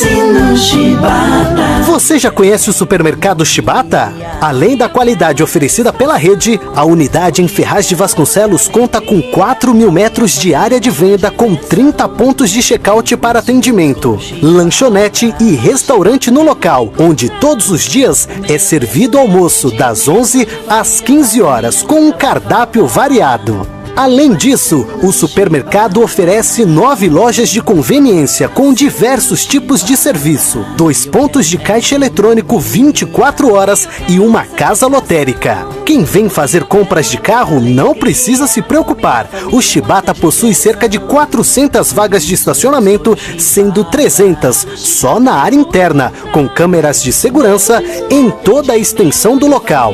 no Chibata. Você já conhece o supermercado Chibata? Além da qualidade oferecida pela rede, a unidade em Ferraz de Vasconcelos conta com 4.000 metros de área de venda com 30 pontos de check-out para atendimento, lanchonete e restaurante no local, onde todos os dias é servido almoço das 11 às 15 horas com um cardápio variado. Além disso, o supermercado oferece 9 lojas de conveniência com diversos tipos de serviço, 2 pontos de caixa eletrônico 24 horas e uma casa lotérica. Quem vem fazer compras de carro não precisa se preocupar. O Chibata possui cerca de 400 vagas de estacionamento, sendo 300 só na área interna, com câmeras de segurança em toda a extensão do local.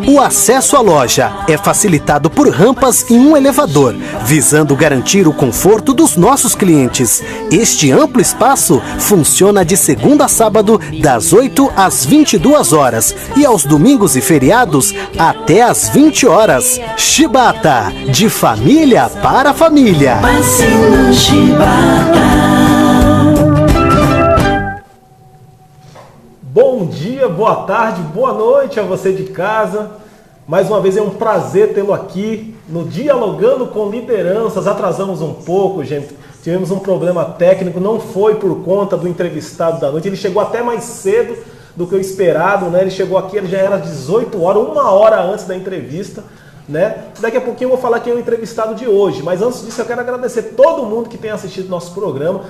O acesso à loja é facilitado por rampas e um elevador, visando garantir o conforto dos nossos clientes. Este amplo espaço funciona de segunda a sábado, das 8 às 22 horas e aos domingos e feriados até às 20 horas. Chibata, de família para família. Passe no Chibata. Bom dia, boa tarde, boa noite a você de casa. Mais uma vez é um prazer tê-lo aqui no Dialogando com Lideranças. Atrasamos um pouco, gente. Tivemos um problema técnico, não foi por conta do entrevistado da noite. Ele chegou até mais cedo do que o esperado, né? Ele chegou aqui, ele já era 18 horas, 1 hora antes da entrevista, né? Daqui a pouquinho eu vou falar quem é o entrevistado de hoje. Mas antes disso eu quero agradecer todo mundo que tem assistido nosso programa.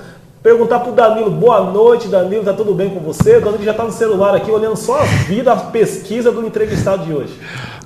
Perguntar pro Danilo, boa noite, Danilo, tá tudo bem com você? O Danilo já tá no celular aqui, olhando só as vidas, a pesquisa do entrevistado de hoje.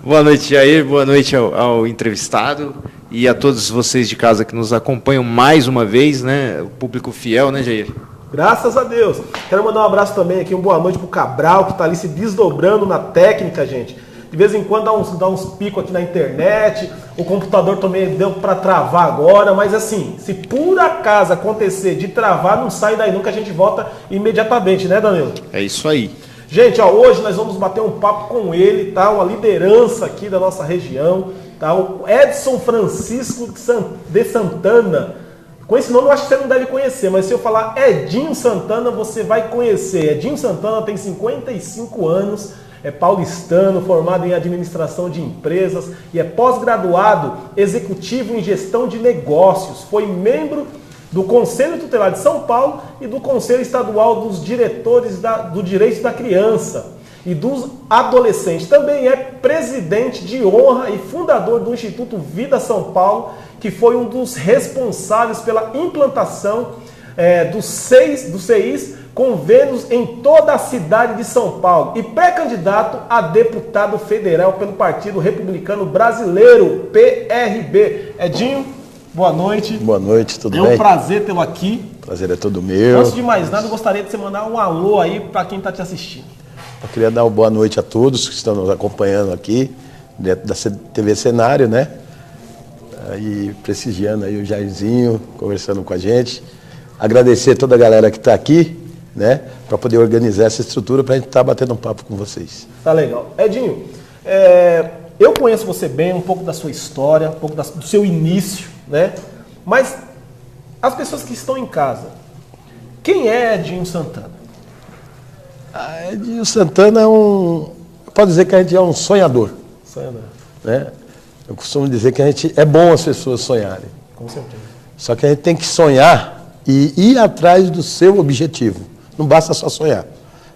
Boa noite, Jair, boa noite ao entrevistado e a todos vocês de casa que nos acompanham mais uma vez, né? O público fiel, né, Jair? Graças a Deus. Quero mandar um abraço também aqui, uma boa noite pro Cabral, que tá ali se desdobrando na técnica, gente. De vez em quando dá uns picos aqui na internet, o computador também deu para travar agora, mas assim, se por acaso acontecer de travar, não sai daí nunca, a gente volta imediatamente, né, Danilo? É isso aí. Gente, ó, hoje nós vamos bater um papo com ele, tá? Uma liderança aqui da nossa região, tá? O Edson Francisco de Santana. Com esse nome eu acho que você não deve conhecer, mas se eu falar Edinho Santana, você vai conhecer. Edinho Santana tem 55 anos, é paulistano, formado em administração de empresas e é pós-graduado executivo em gestão de negócios. Foi membro do Conselho Tutelar de São Paulo e do Conselho Estadual dos Diretores do Direito da Criança e dos Adolescentes. Também é presidente de honra e fundador do Instituto Vida São Paulo, que foi um dos responsáveis pela implantação dos CIs, convênios em toda a cidade de São Paulo e pré-candidato a deputado federal pelo Partido Republicano Brasileiro, PRB. Edinho, boa noite. Boa noite, tudo bem? É um prazer tê-lo aqui. Prazer é todo meu. Antes de mais nada, eu gostaria de você mandar um alô aí para quem está te assistindo. Eu queria dar uma boa noite a todos que estão nos acompanhando aqui, dentro da TV Cenário, né? Aí prestigiando aí o Jairzinho, conversando com a gente. Agradecer toda a galera que está aqui, né? Para poder organizar essa estrutura para a gente estar batendo um papo com vocês. Tá legal. Edinho, eu conheço você bem, um pouco da sua história, um pouco do seu início, né? Mas as pessoas que estão em casa, quem é Edinho Santana? Edinho Santana pode dizer que a gente é um sonhador. Sonhador. Né? Eu costumo dizer que é bom as pessoas sonharem. Com certeza. Só que a gente tem que sonhar e ir atrás do seu objetivo. Não basta só sonhar.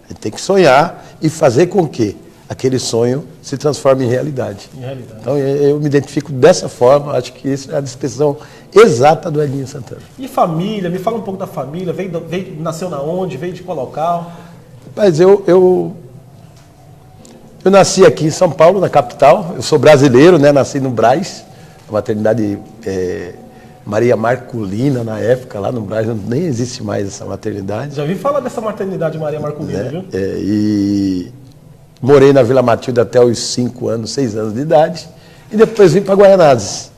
A gente tem que sonhar e fazer com que aquele sonho se transforme em realidade. Então eu me identifico dessa forma, acho que isso é a descrição exata do Edinho Santana. E família? Me fala um pouco da família. Nasceu na onde? Veio de qual local? Mas eu nasci aqui em São Paulo, na capital. Eu sou brasileiro, né? Nasci no Brás, na maternidade Maria Marculina, na época, lá no Brás. Nem existe mais essa maternidade. Já ouvi falar dessa maternidade Maria Marculina, viu? E morei na Vila Matilde até os 5 anos, 6 anos de idade. E depois vim para Guaianazes.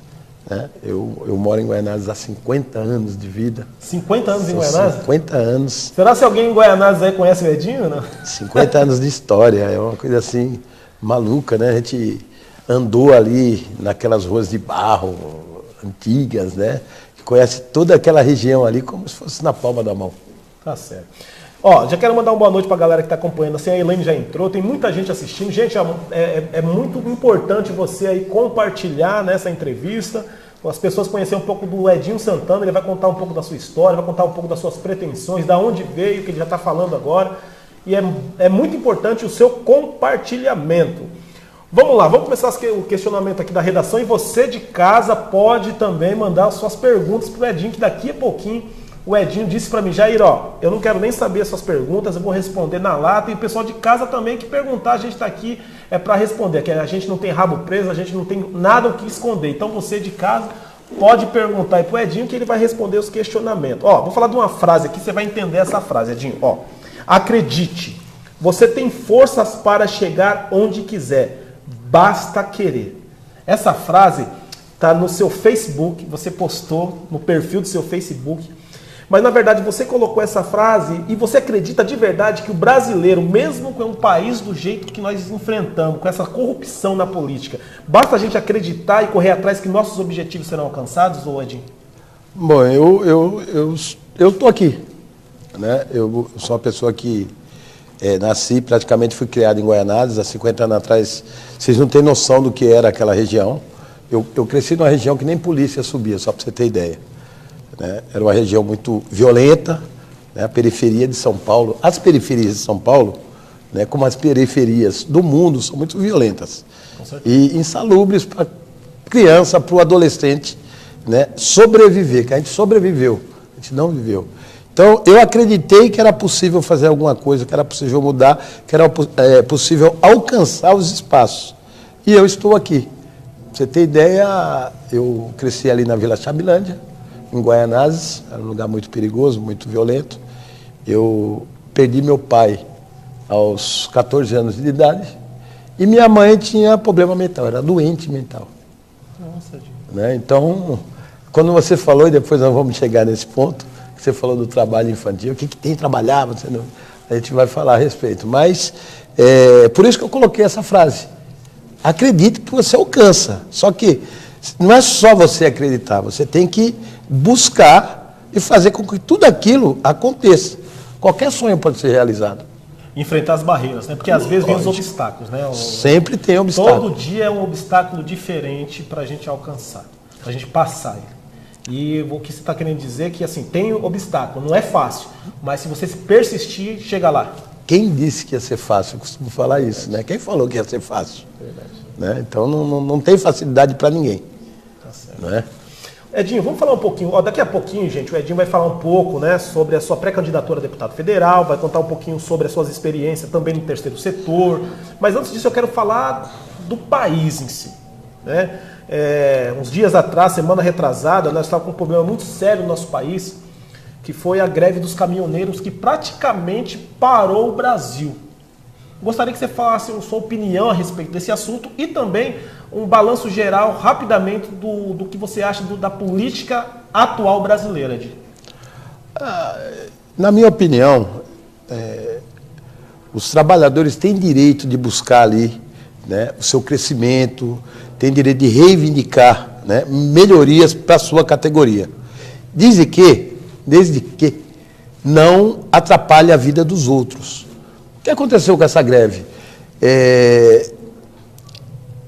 Né? Eu moro em Guaianazes há 50 anos de vida. 50 anos em Guaianazes? 50 anos. Será que alguém em Guaianazes aí conhece o Edinho ou não? 50 anos de história, é uma coisa assim maluca, né? A gente andou ali naquelas ruas de barro antigas, né? Que conhece toda aquela região ali como se fosse na palma da mão. Tá certo. Ó, já quero mandar uma boa noite pra galera que tá acompanhando. Assim, a Elaine já entrou, tem muita gente assistindo. Gente, é muito importante você aí compartilhar nessa entrevista, as pessoas conhecerem um pouco do Edinho Santana. Ele vai contar um pouco da sua história, vai contar um pouco das suas pretensões, da onde veio, que ele já está falando agora. E é muito importante o seu compartilhamento. Vamos lá, vamos começar o questionamento aqui da redação. E você de casa pode também mandar suas perguntas para o Edinho, que daqui a pouquinho o Edinho disse para mim, Jair, ó, eu não quero nem saber as suas perguntas, eu vou responder na lata. E o pessoal de casa também que perguntar, a gente está aqui para responder. Que a gente não tem rabo preso, a gente não tem nada o que esconder. Então você de casa pode perguntar aí pro Edinho que ele vai responder os questionamentos. Ó, vou falar de uma frase aqui, você vai entender essa frase, Edinho. Ó, acredite, você tem forças para chegar onde quiser, basta querer. Essa frase tá no seu Facebook, você postou no perfil do seu Facebook. Mas, na verdade, você colocou essa frase e você acredita de verdade que o brasileiro, mesmo com um país do jeito que nós enfrentamos, com essa corrupção na política, basta a gente acreditar e correr atrás que nossos objetivos serão alcançados, ou Edinho? Bom, eu estou aqui, né? Eu sou uma pessoa que nasci, praticamente fui criado em Guaianazes, há 50 anos atrás. Vocês não têm noção do que era aquela região. Eu cresci numa região que nem polícia subia, só para você ter ideia. Né? Era uma região muito violenta, né? A periferia de São Paulo, as periferias de São Paulo, né? Como as periferias do mundo, são muito violentas e insalubres para a criança, para o adolescente, né? Sobreviver, que a gente sobreviveu, a gente não viveu. Então, eu acreditei que era possível fazer alguma coisa, que era possível mudar, que era possível alcançar os espaços. E eu estou aqui. Pra você ter ideia, eu cresci ali na Vila Chabilândia, em Guaianazes, era um lugar muito perigoso, muito violento. Eu perdi meu pai aos 14 anos de idade e minha mãe tinha problema mental, era doente mental. Nossa, né? Então, quando você falou, e depois nós vamos chegar nesse ponto, que você falou do trabalho infantil, o que tem trabalhar, você não, a gente vai falar a respeito. Mas, por isso que eu coloquei essa frase. Acredite que você alcança, só que não é só você acreditar, você tem que buscar e fazer com que tudo aquilo aconteça. Qualquer sonho pode ser realizado. Enfrentar as barreiras, né? Porque às vezes vem os obstáculos, né? Sempre tem obstáculo. Todo dia é um obstáculo diferente para a gente alcançar, para a gente passar. E o que você está querendo dizer é que assim, tem obstáculo, não é fácil, mas se você persistir, chega lá. Quem disse que ia ser fácil? Eu costumo falar isso, né? Quem falou que ia ser fácil? Verdade. Né? Então não tem facilidade para ninguém. Tá certo. Né? Edinho, vamos falar um pouquinho, daqui a pouquinho, gente, o Edinho vai falar um pouco, né, sobre a sua pré-candidatura a deputado federal, vai contar um pouquinho sobre as suas experiências também no terceiro setor, mas antes disso eu quero falar do país em si, né? Uns dias atrás, semana retrasada, nós estávamos com um problema muito sério no nosso país, que foi a greve dos caminhoneiros, que praticamente parou o Brasil. Gostaria que você falasse a sua opinião a respeito desse assunto e também um balanço geral, rapidamente, do que você acha da política atual brasileira, Edinho. Na minha opinião, os trabalhadores têm direito de buscar ali, né, o seu crescimento, têm direito de reivindicar, né, melhorias para a sua categoria. Desde que não atrapalhe a vida dos outros. O que aconteceu com essa greve?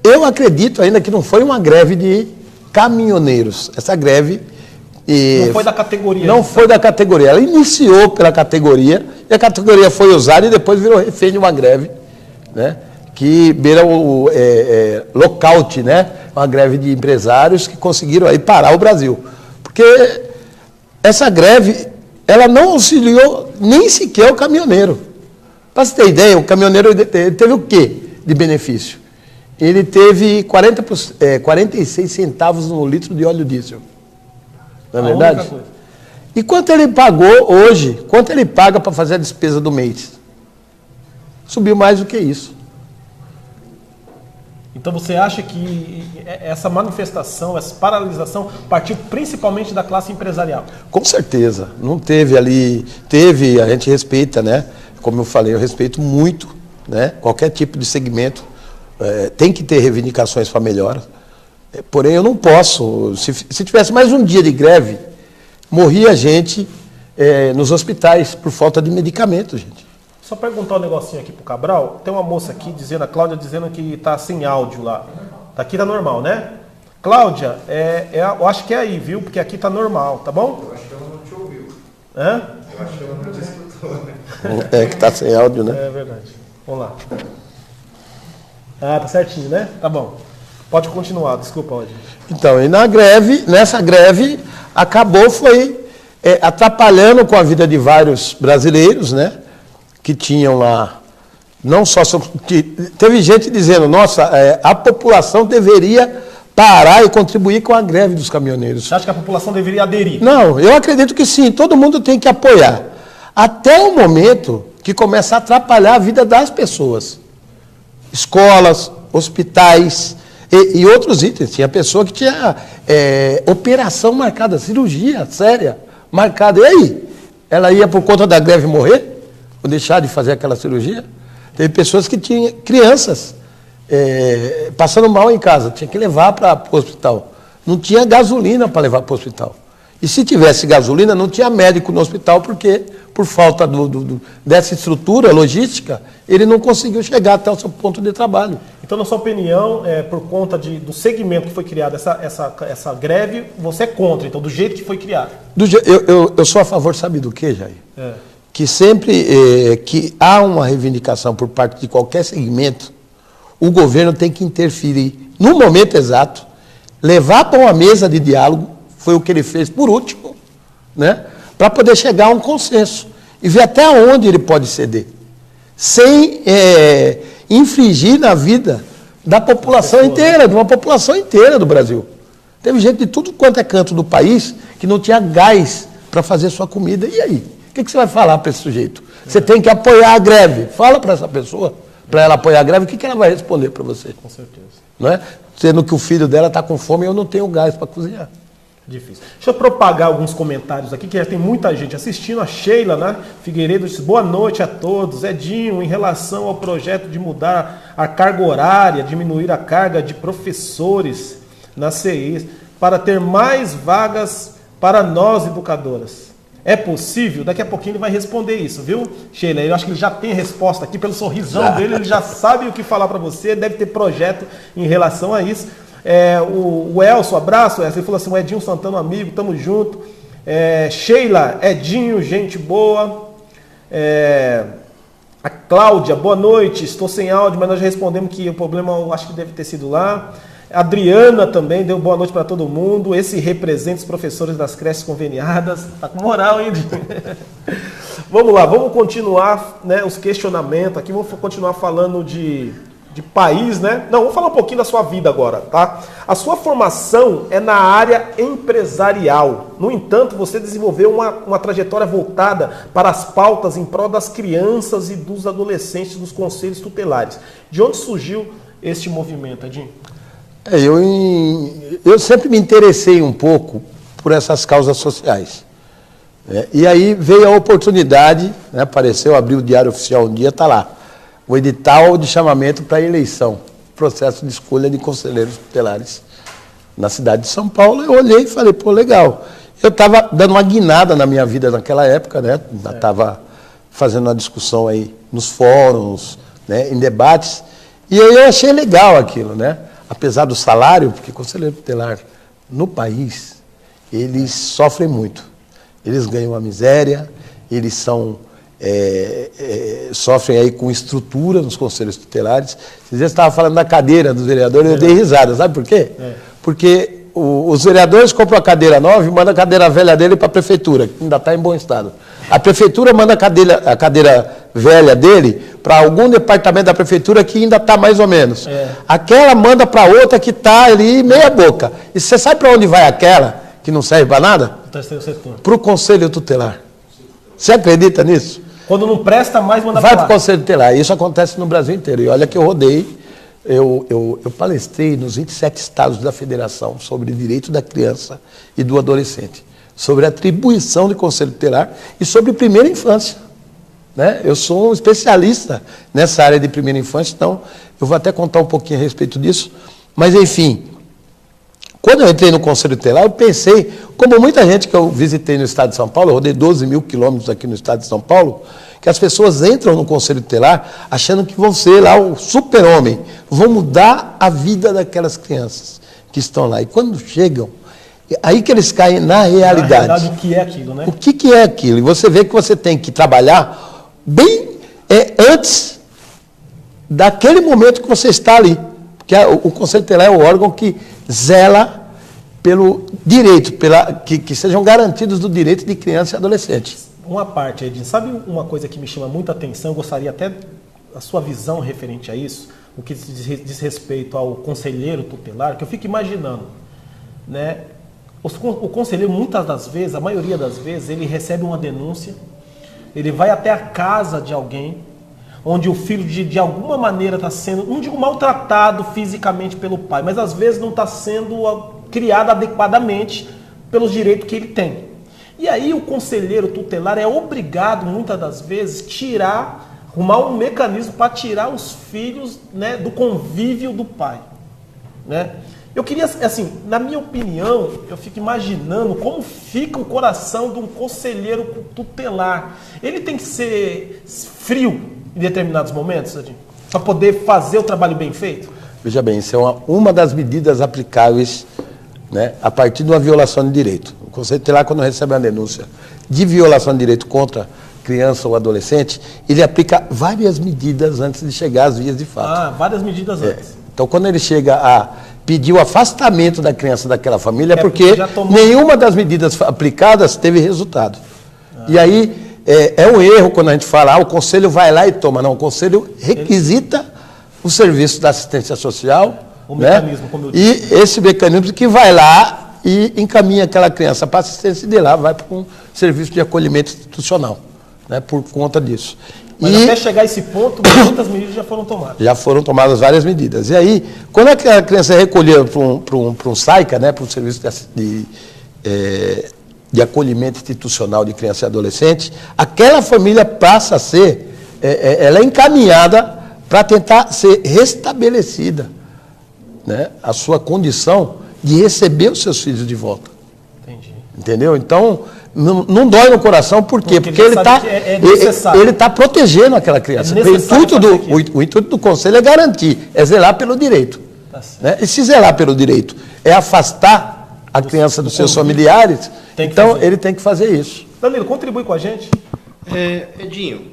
Eu acredito ainda que não foi uma greve de caminhoneiros. Essa greve... não foi da categoria. Não foi da categoria. Ela iniciou pela categoria, e a categoria foi usada e depois virou refém de uma greve, né, que beira o lockout, né, uma greve de empresários que conseguiram aí parar o Brasil. Porque essa greve, ela não auxiliou nem sequer o caminhoneiro. Para você ter ideia, o caminhoneiro teve o quê de benefício? Ele teve 46 centavos no litro de óleo diesel. Não é verdade? E quanto ele pagou hoje, quanto ele paga para fazer a despesa do mês? Subiu mais do que isso. Então você acha que essa manifestação, essa paralisação partiu principalmente da classe empresarial? Com certeza. Não teve ali... Teve, a gente respeita, né? Como eu falei, eu respeito muito, né, qualquer tipo de segmento. Tem que ter reivindicações para melhora. Porém, eu não posso... Se tivesse mais um dia de greve, morria gente nos hospitais por falta de medicamentos, gente. Só perguntar um negocinho aqui pro Cabral. Tem uma moça aqui dizendo, a Cláudia dizendo que tá sem áudio lá. Aqui tá normal, né? Cláudia, eu acho que é aí, viu? Porque aqui tá normal, tá bom? Eu acho que ela não te ouviu. Hã? Eu acho que ela não te escutou, né? É que tá sem áudio, né? É verdade. Vamos lá. Ah, tá certinho, né? Tá bom. Pode continuar, desculpa, gente. Então, e nessa greve, foi atrapalhando com a vida de vários brasileiros, né? Que tinham lá, não só... Teve gente dizendo, nossa, a população deveria parar e contribuir com a greve dos caminhoneiros. Você acha que a população deveria aderir? Não, eu acredito que sim, todo mundo tem que apoiar. Até o momento que começa a atrapalhar a vida das pessoas. Escolas, hospitais e outros itens. Tinha pessoa que tinha operação marcada, cirurgia séria marcada. E aí? Ela ia por conta da greve morrer? Ou deixar de fazer aquela cirurgia? Teve pessoas que tinham crianças passando mal em casa, tinha que levar para o hospital. Não tinha gasolina para levar para o hospital. E se tivesse gasolina, não tinha médico no hospital, porque por falta dessa estrutura logística, ele não conseguiu chegar até o seu ponto de trabalho. Então, na sua opinião, por conta do segmento que foi criado, essa greve, você é contra, então, do jeito que foi criado? Eu sou a favor, sabe do que, Jair? Que sempre que há uma reivindicação por parte de qualquer segmento, o governo tem que interferir no momento exato, levar para uma mesa de diálogo, foi o que ele fez por último, né? Para poder chegar a um consenso e ver até onde ele pode ceder, sem infringir na vida da população inteira, de uma população inteira do Brasil. Teve gente de tudo quanto é canto do país que não tinha gás para fazer sua comida. E aí? O que você vai falar para esse sujeito? Você tem que apoiar a greve. Fala para essa pessoa, para ela apoiar a greve, o que ela vai responder para você? Com certeza. Não é? Sendo que o filho dela está com fome e eu não tenho gás para cozinhar. Difícil. Deixa eu propagar alguns comentários aqui, que já tem muita gente assistindo. A Sheila, né? Figueiredo disse, boa noite a todos. Edinho, em relação ao projeto de mudar a carga horária, diminuir a carga de professores na CIs, para ter mais vagas para nós educadoras. É possível? Daqui a pouquinho ele vai responder isso, viu, Sheila? Eu acho que ele já tem resposta aqui, pelo sorrisão dele, ele já sabe o que falar para você, deve ter projeto em relação a isso. O Elson, abraço, ele falou assim, o Edinho Santana, amigo, tamo junto. Sheila, Edinho, gente boa. A Cláudia, boa noite, estou sem áudio, mas nós já respondemos que o problema, eu acho que deve ter sido lá. A Adriana também deu boa noite para todo mundo. Esse representa os professores das creches conveniadas. Tá com moral, hein? Vamos lá, vamos continuar, né, os questionamentos aqui. Vamos continuar falando de país, né? Não, vamos falar um pouquinho da sua vida agora, tá? A sua formação é na área empresarial. No entanto, você desenvolveu uma trajetória voltada para as pautas em prol das crianças e dos adolescentes dos conselhos tutelares. De onde surgiu este movimento, Edinho? Eu sempre me interessei um pouco por essas causas sociais. E aí veio a oportunidade, né, apareceu, abriu o Diário Oficial um dia, está lá, o edital de chamamento para eleição, processo de escolha de conselheiros tutelares na cidade de São Paulo. Eu olhei e falei, pô, legal. Eu estava dando uma guinada na minha vida naquela época, né? Estava fazendo uma discussão aí nos fóruns, né, em debates, e aí eu achei legal aquilo, né? Apesar do salário, porque conselheiro tutelar no país, eles sofrem muito. Eles ganham uma miséria, eles sofrem aí com estrutura nos conselhos tutelares. Vocês estavam falando da cadeira dos vereadores, eu dei risada, sabe por quê? Porque os vereadores compram a cadeira nova e mandam a cadeira velha dele para a prefeitura, que ainda está em bom estado. A prefeitura manda a cadeira velha dele para algum departamento da prefeitura que ainda está mais ou menos. Aquela manda para outra que está ali meia boca. E você sabe para onde vai aquela que não serve para nada? Para o conselho tutelar. Você acredita nisso? Quando não presta mais, manda vai para o conselho tutelar. Isso acontece no Brasil inteiro. E olha que eu rodei, eu palestrei nos 27 estados da federação sobre direito da criança e do adolescente, sobre atribuição de conselho tutelar e sobre primeira infância. Né? Eu sou um especialista nessa área de primeira infância, então eu vou até contar um pouquinho a respeito disso. Mas, enfim, Quando eu entrei no Conselho Tutelar, eu pensei, como muita gente que eu visitei no estado de São Paulo, eu rodei 12 mil quilômetros aqui no estado de São Paulo, que as pessoas entram no Conselho Tutelar achando que vão ser lá o super-homem, vão mudar a vida daquelas crianças que estão lá. E quando chegam, aí que eles caem na realidade. Na realidade, o que é aquilo, né? O que é aquilo? E você vê que você tem que trabalhar bem antes daquele momento que você está ali. Porque o Conselho Tutelar é o órgão que zela pelo direito, que sejam garantidos do direito de criança e adolescente. Uma parte, Edinho, sabe uma coisa que me chama muita atenção, eu gostaria até a sua visão referente a isso, o que diz respeito ao conselheiro tutelar, que eu fico imaginando, né? O conselheiro, muitas das vezes, a maioria das vezes, ele recebe uma denúncia, ele vai até a casa de alguém, onde o filho de alguma maneira está sendo, não digo maltratado fisicamente pelo pai, mas às vezes não está sendo criado adequadamente pelos direitos que ele tem. E aí o conselheiro tutelar é obrigado, muitas das vezes, arrumar um mecanismo para tirar os filhos, né, do convívio do pai, né? Eu queria, assim, na minha opinião, eu fico imaginando como fica o coração de um conselheiro tutelar. Ele tem que ser frio em determinados momentos, para poder fazer o trabalho bem feito? Veja bem, isso é uma das medidas aplicáveis, né, a partir de uma violação de direito. O Conselho Tutelar, quando recebe uma denúncia de violação de direito contra criança ou adolescente, ele aplica várias medidas antes de chegar às vias de fato. Várias medidas antes. Então, quando ele chega a pedir o afastamento da criança daquela família, é porque nenhuma das medidas aplicadas teve resultado. E aí, é um erro quando a gente fala, o conselho vai lá e toma. Não, o conselho requisita o serviço da assistência social, mecanismo, como eu disse. E esse mecanismo que vai lá e encaminha aquela criança para assistência e de lá vai para um serviço de acolhimento institucional, né, por conta disso. Mas até chegar a esse ponto, muitas medidas já foram tomadas. Já foram tomadas várias medidas. E aí, quando a criança é recolhida para um SAICA, né, para um serviço de acolhimento institucional de criança e adolescente, aquela família passa a ser, ela é encaminhada para tentar ser restabelecida, né, a sua condição de receber os seus filhos de volta. Entendi. Entendeu? Então, não dói no coração, por quê? Porque ele está protegendo aquela criança. O intuito do conselho é garantir, é zelar pelo direito. Tá, né? E se zelar pelo direito é afastar a criança dos seus familiares, então ele tem que fazer isso. Danilo, contribui com a gente. Edinho,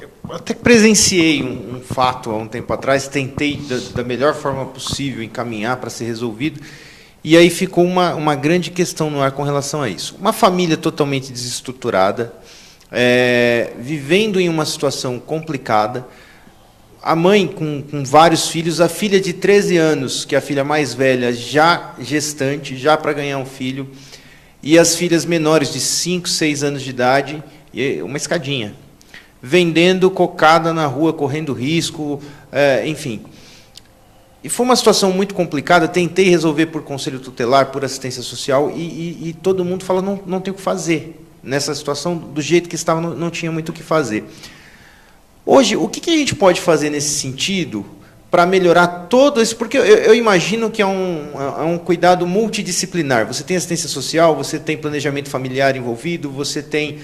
eu até presenciei um fato há um tempo atrás, tentei da melhor forma possível encaminhar para ser resolvido, e aí ficou uma grande questão no ar com relação a isso. Uma família totalmente desestruturada, vivendo em uma situação complicada, a mãe com vários filhos, a filha de 13 anos, que é a filha mais velha, já gestante, já para ganhar um filho, e as filhas menores de 5, 6 anos de idade, e uma escadinha, vendendo cocada na rua, correndo risco, enfim. E foi uma situação muito complicada, tentei resolver por conselho tutelar, por assistência social, e todo mundo fala, não tem o que fazer. Nessa situação, do jeito que estava, não tinha muito o que fazer. Hoje, o que a gente pode fazer nesse sentido para melhorar todo isso? Porque eu imagino que é um cuidado multidisciplinar. Você tem assistência social, você tem planejamento familiar envolvido, você tem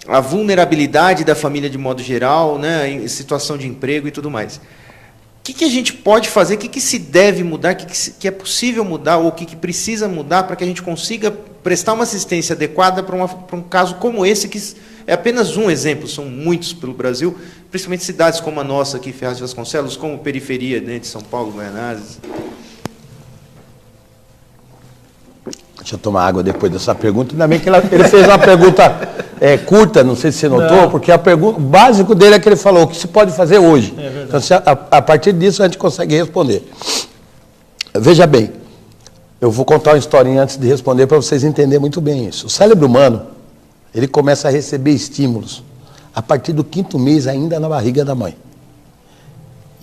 a vulnerabilidade da família de modo geral, né, em situação de emprego e tudo mais. O que a gente pode fazer, o que se deve mudar, o que é possível mudar ou o que precisa mudar para que a gente consiga prestar uma assistência adequada para um caso como esse, que é apenas um exemplo, são muitos pelo Brasil, principalmente cidades como a nossa aqui, Ferraz de Vasconcelos, como periferia, né, de São Paulo, Guaianazes. Deixa eu tomar água depois dessa pergunta. Ainda bem que ele fez uma pergunta curta, não sei se você notou, porque o básico dele é que ele falou o que se pode fazer hoje. Então, a partir disso, a gente consegue responder. Veja bem, eu vou contar uma historinha antes de responder para vocês entenderem muito bem isso. O cérebro humano, ele começa a receber estímulos a partir do 5º mês, ainda na barriga da mãe.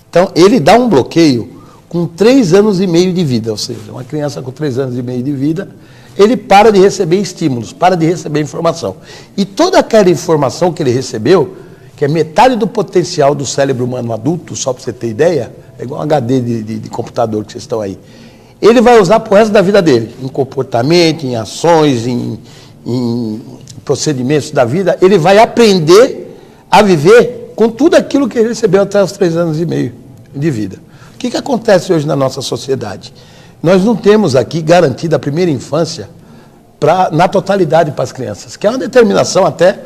Então, ele dá um bloqueio com 3 anos e meio de vida, ou seja, uma criança com 3 anos e meio de vida, ele para de receber estímulos, para de receber informação. E toda aquela informação que ele recebeu, que é metade do potencial do cérebro humano adulto, só para você ter ideia, é igual um HD de computador que vocês estão aí, ele vai usar para o resto da vida dele, em comportamento, em ações, em procedimentos da vida. Ele vai aprender a viver com tudo aquilo que ele recebeu até os 3 anos e meio de vida. O que acontece hoje na nossa sociedade? Nós não temos aqui garantida a primeira infância na totalidade para as crianças, que é uma determinação até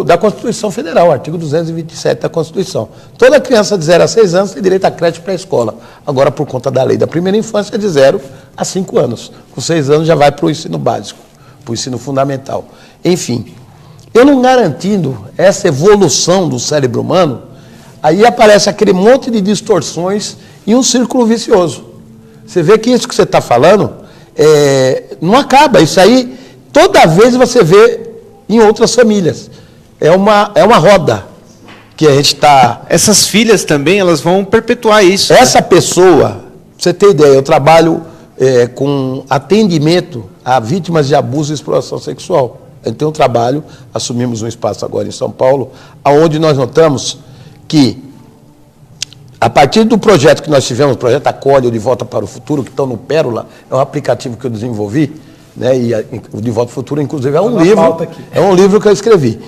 da Constituição Federal, artigo 227 da Constituição. Toda criança de 0 a 6 anos tem direito à creche pré-escola. Agora, por conta da lei da primeira infância, é de 0 a 5 anos. Com 6 anos já vai para o ensino básico, para o ensino fundamental. Enfim, eu não garantindo essa evolução do cérebro humano, aí aparece aquele monte de distorções e um círculo vicioso. Você vê que isso que você está falando não acaba. Isso aí, toda vez você vê em outras famílias. É uma roda que a gente está... Essas filhas também, elas vão perpetuar isso. Essa pessoa, pra você ter ideia, eu trabalho com atendimento a vítimas de abuso e exploração sexual. A gente tem um trabalho, assumimos um espaço agora em São Paulo, onde nós notamos que, a partir do projeto que nós tivemos, o projeto Acolhe, o De Volta para o Futuro, que estão no Pérola, é um aplicativo que eu desenvolvi, né, e o De Volta ao Futuro, inclusive, é um livro que eu escrevi.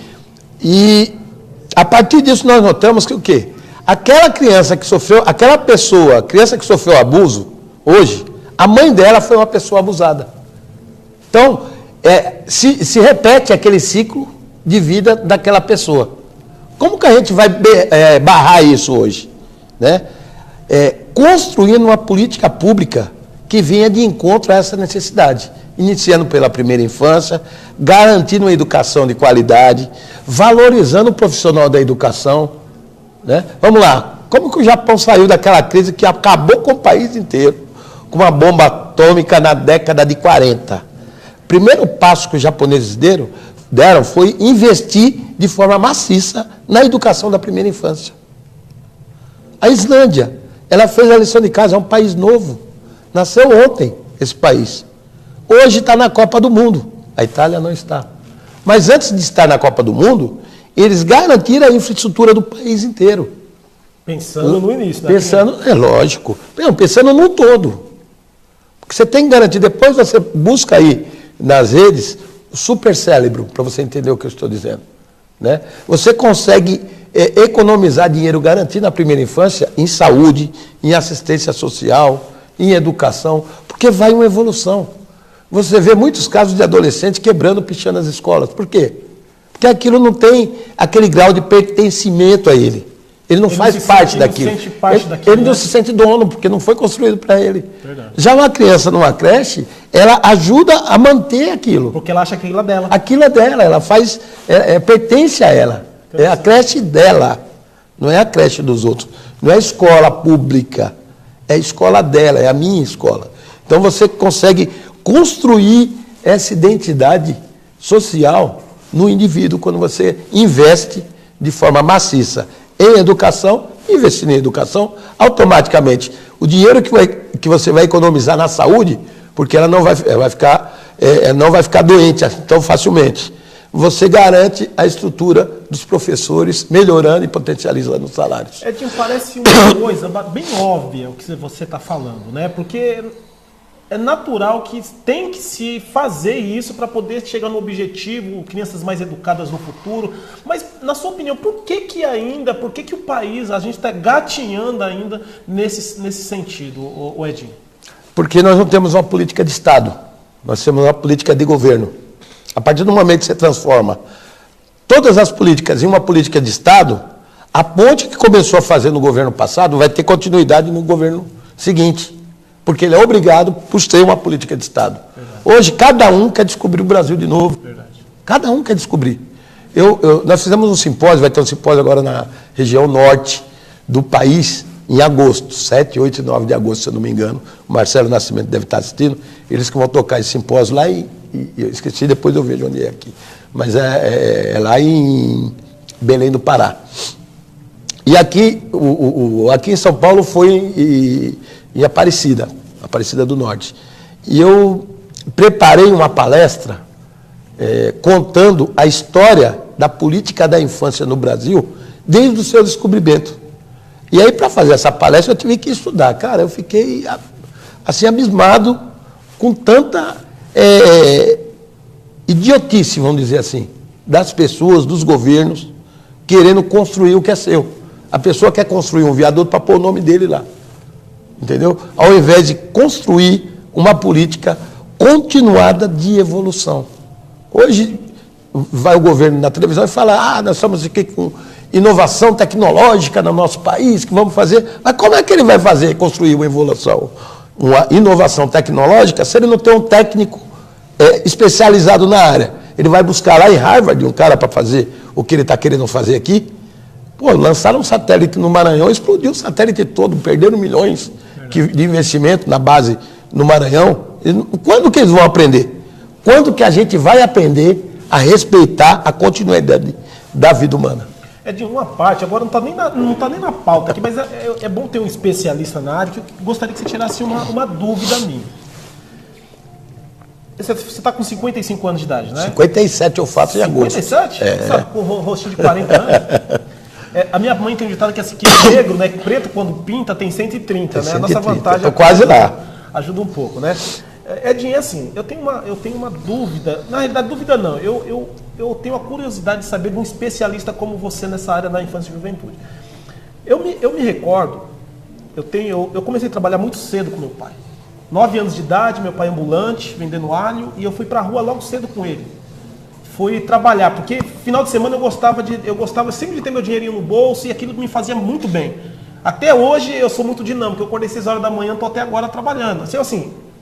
E, a partir disso, nós notamos que o quê? Aquela criança que sofreu abuso, hoje, a mãe dela foi uma pessoa abusada. Então, se repete aquele ciclo de vida daquela pessoa. Como que a gente vai barrar isso hoje? Né? Construindo uma política pública que venha de encontro a essa necessidade. Iniciando pela primeira infância, garantindo uma educação de qualidade, valorizando o profissional da educação. Né? Vamos lá, como que o Japão saiu daquela crise que acabou com o país inteiro, com uma bomba atômica na década de 40? O primeiro passo que os japoneses deram foi investir de forma maciça na educação da primeira infância. A Islândia, ela fez a lição de casa, é um país novo, nasceu ontem esse país. Hoje está na Copa do Mundo, a Itália não está. Mas antes de estar na Copa do Mundo, eles garantiram a infraestrutura do país inteiro. Pensando no início, né? Lógico, pensando no todo. Porque você tem que garantir, depois você busca aí nas redes o supercérebro, para você entender o que eu estou dizendo. Né? Você consegue economizar dinheiro garantido na primeira infância em saúde, em assistência social, em educação, porque vai uma evolução. Você vê muitos casos de adolescentes quebrando, pichando as escolas. Por quê? Porque aquilo não tem aquele grau de pertencimento a ele. Ele não faz parte daquilo. Ele não se sente dono, porque não foi construído para ele. Verdade. Já uma criança numa creche, ela ajuda a manter aquilo. Porque ela acha que aquilo é dela. Aquilo é dela, ela faz, pertence a ela. É a creche dela, não é a creche dos outros. Não é a escola pública, é a escola dela, é a minha escola. Então você consegue construir essa identidade social no indivíduo quando você investe de forma maciça em educação. Investindo em educação, automaticamente o dinheiro que você vai economizar na saúde, porque ela não vai ficar doente tão facilmente. Você garante a estrutura dos professores, melhorando e potencializando os salários. Edinho, parece uma coisa bem óbvia o que você está falando, né? Porque é natural que tem que se fazer isso para poder chegar no objetivo, crianças mais educadas no futuro. Mas, na sua opinião, por que o país, a gente está gatinhando ainda nesse sentido, o Edinho? Porque nós não temos uma política de Estado, nós temos uma política de governo. A partir do momento que você transforma todas as políticas em uma política de Estado, a ponte que começou a fazer no governo passado vai ter continuidade no governo seguinte. Porque ele é obrigado por ter uma política de Estado. Verdade. Hoje, cada um quer descobrir o Brasil de novo. Verdade. Cada um quer descobrir. Nós fizemos um simpósio, vai ter um simpósio agora na região norte do país, em agosto, 7, 8 e 9 de agosto, se eu não me engano. O Marcelo Nascimento deve estar assistindo. Eles que vão tocar esse simpósio lá e eu esqueci, depois eu vejo onde é aqui. Mas é lá em Belém do Pará. E aqui, aqui em São Paulo foi em Aparecida do Norte. E eu preparei uma palestra contando a história da política da infância no Brasil desde o seu descobrimento. E aí, para fazer essa palestra, eu tive que estudar. Cara, eu fiquei assim, abismado com tanta idiotice, vamos dizer assim, das pessoas, dos governos, querendo construir o que é seu. A pessoa quer construir um viaduto para pôr o nome dele lá. Entendeu? Ao invés de construir uma política continuada de evolução. Hoje vai o governo na televisão e fala, nós estamos aqui com inovação tecnológica no nosso país, que vamos fazer. Mas como é que ele vai fazer, construir uma inovação tecnológica, se ele não tem um técnico especializado na área? Ele vai buscar lá em Harvard um cara para fazer o que ele está querendo fazer aqui? Pô, lançaram um satélite no Maranhão, explodiu o satélite todo, perderam milhões de investimento na base no Maranhão. Quando que eles vão aprender? Quando que a gente vai aprender a respeitar a continuidade da vida humana? É de uma parte, agora não está nem na pauta aqui, mas é bom ter um especialista na área, que eu gostaria que você tirasse uma dúvida minha. Você está com 55 anos de idade, né? 57 eu faço em agosto. 57? Sabe, com o rostinho de 40 anos? A minha mãe tem um ditado que é negro, né? Preto, quando pinta, tem 130, né? A nossa vantagem Estou quase lá. Ajuda um pouco, né? Edinho, assim, eu tenho uma dúvida. Na realidade, dúvida não. Eu tenho a curiosidade de saber de um especialista como você nessa área da infância e juventude. Eu me recordo, eu comecei a trabalhar muito cedo com meu pai. 9 anos de idade, meu pai ambulante, vendendo alho, e eu fui para a rua logo cedo com ele. Fui trabalhar, porque final de semana eu gostava sempre de ter meu dinheirinho no bolso, e aquilo me fazia muito bem. Até hoje eu sou muito dinâmico, eu acordei 6 horas da manhã, estou até agora trabalhando.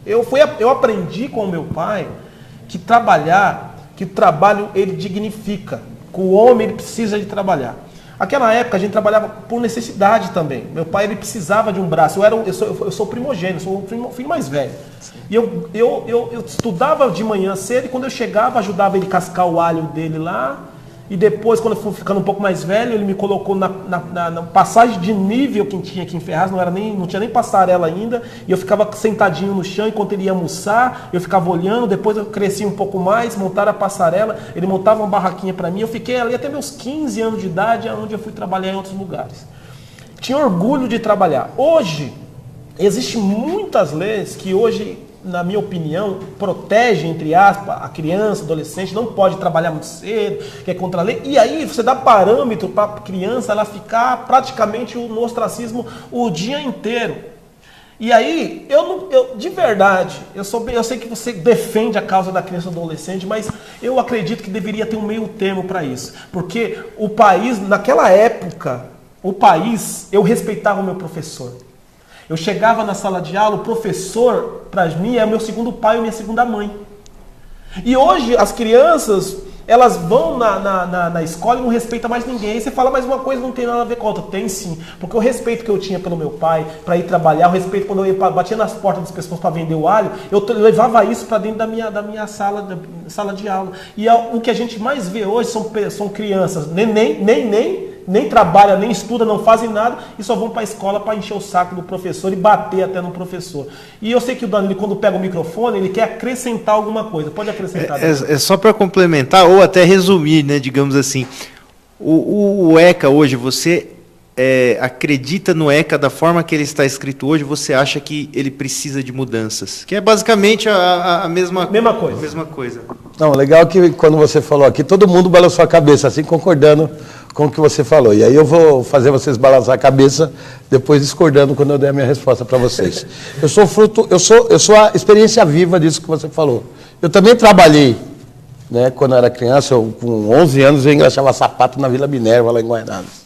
Eu aprendi com o meu pai que o trabalho ele dignifica, que o homem ele precisa de trabalhar. Aquela época a gente trabalhava por necessidade também. Meu pai ele precisava de um braço. Eu sou primogênito, sou o filho mais velho. Sim. E eu estudava de manhã cedo e quando eu chegava ajudava ele a cascar o alho dele lá. E depois, quando eu fui ficando um pouco mais velho, ele me colocou na passagem de nível que tinha aqui em Ferraz, não tinha nem passarela ainda, e eu ficava sentadinho no chão enquanto ele ia almoçar, eu ficava olhando, depois eu cresci um pouco mais, montaram a passarela, ele montava uma barraquinha para mim, eu fiquei ali até meus 15 anos de idade, onde eu fui trabalhar em outros lugares. Tinha orgulho de trabalhar. Hoje, existem muitas leis que hoje, na minha opinião, protege, entre aspas, a criança, adolescente, não pode trabalhar muito cedo, que é contra a lei, e aí você dá parâmetro para a criança ela ficar praticamente no ostracismo o dia inteiro. E aí, de verdade, eu sei que você defende a causa da criança e do adolescente, mas eu acredito que deveria ter um meio termo para isso, porque o país, naquela época, eu respeitava o meu professor. Eu chegava na sala de aula, o professor, para mim, é meu segundo pai ou minha segunda mãe. E hoje, as crianças, elas vão na escola e não respeitam mais ninguém. Aí você fala, mas uma coisa não tem nada a ver com a outra. Tem sim, porque o respeito que eu tinha pelo meu pai, para ir trabalhar, o respeito quando eu batia nas portas das pessoas para vender o alho, eu levava isso para dentro da minha sala de aula. E o que a gente mais vê hoje são crianças, nem trabalham, nem estudam, não fazem nada e só vão para a escola para encher o saco do professor e bater até no professor. E eu sei que o Danilo, quando pega o microfone, ele quer acrescentar alguma coisa. Pode acrescentar. É só para complementar ou até resumir, né, digamos assim. O ECA hoje, você acredita no ECA da forma que ele está escrito hoje, você acha que ele precisa de mudanças? Que é basicamente a mesma coisa. Não, legal que quando você falou aqui, todo mundo balançou a cabeça, assim, concordando com o que você falou. E aí eu vou fazer vocês balançar a cabeça, depois discordando quando eu der a minha resposta para vocês. Eu sou a experiência viva disso que você falou. Eu também trabalhei, né, quando eu era criança, com 11 anos eu engraxava sapato na Vila Minerva, lá em Guaianazes.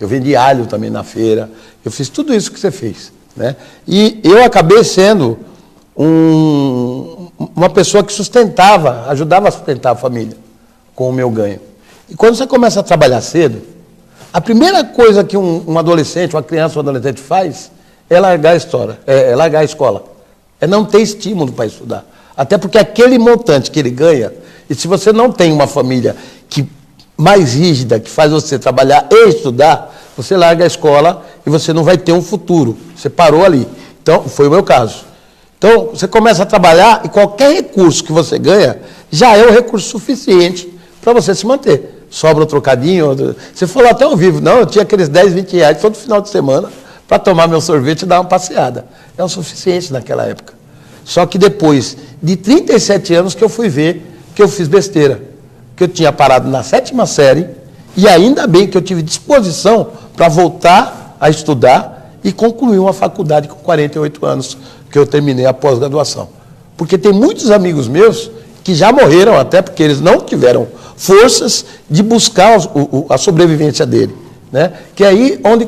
Eu vendi alho também na feira. Eu fiz tudo isso que você fez, né? E eu acabei sendo uma pessoa que ajudava a sustentar a família com o meu ganho. E quando você começa a trabalhar cedo, a primeira coisa que um adolescente, uma criança ou um adolescente faz é largar a escola. É não ter estímulo para estudar. Até porque aquele montante que ele ganha, e se você não tem uma família mais rígida, que faz você trabalhar e estudar, você larga a escola e você não vai ter um futuro. Você parou ali. Então, foi o meu caso. Então, você começa a trabalhar e qualquer recurso que você ganha já é um recurso suficiente para você se manter. Sobra um trocadinho. Você falou até ao vivo. Não, eu tinha aqueles 10, 20 reais todo final de semana para tomar meu sorvete e dar uma passeada. É o suficiente naquela época. Só que depois de 37 anos que eu fui ver que eu fiz besteira. Que eu tinha parado na 7ª série e ainda bem que eu tive disposição para voltar a estudar e concluir uma faculdade com 48 anos, que eu terminei a pós-graduação. Porque tem muitos amigos meus que já morreram até porque eles não tiveram forças de buscar a sobrevivência dele. Né? Que é aí onde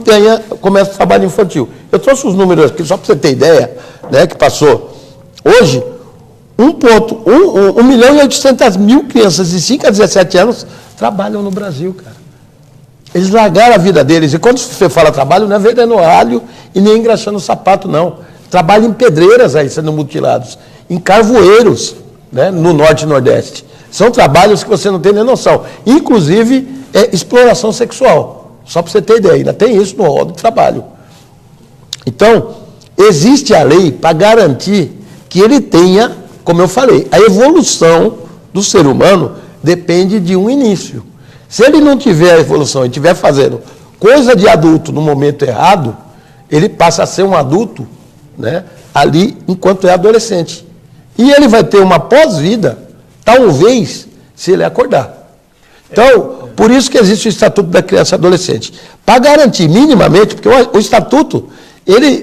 começa o trabalho infantil. Eu trouxe os números aqui só para você ter ideia, né, que passou. Hoje, 1.800.000 crianças de 5 a 17 anos trabalham no Brasil, cara. Eles largaram a vida deles. E quando você fala trabalho, não é vendendo alho e nem engraxando sapato, não. Trabalham em pedreiras aí, sendo mutilados. Em carvoeiros, né, no Norte e Nordeste. São trabalhos que você não tem nem noção. Inclusive, exploração sexual. Só para você ter ideia, ainda tem isso no rol do trabalho. Então, existe a lei para garantir que ele tenha, como eu falei, a evolução do ser humano depende de um início. Se ele não tiver a evolução e estiver fazendo coisa de adulto no momento errado, ele passa a ser um adulto, né, ali enquanto é adolescente. E ele vai ter uma pós-vida, talvez, se ele acordar. Então, por isso que existe o Estatuto da Criança e Adolescente. Para garantir minimamente, porque o Estatuto,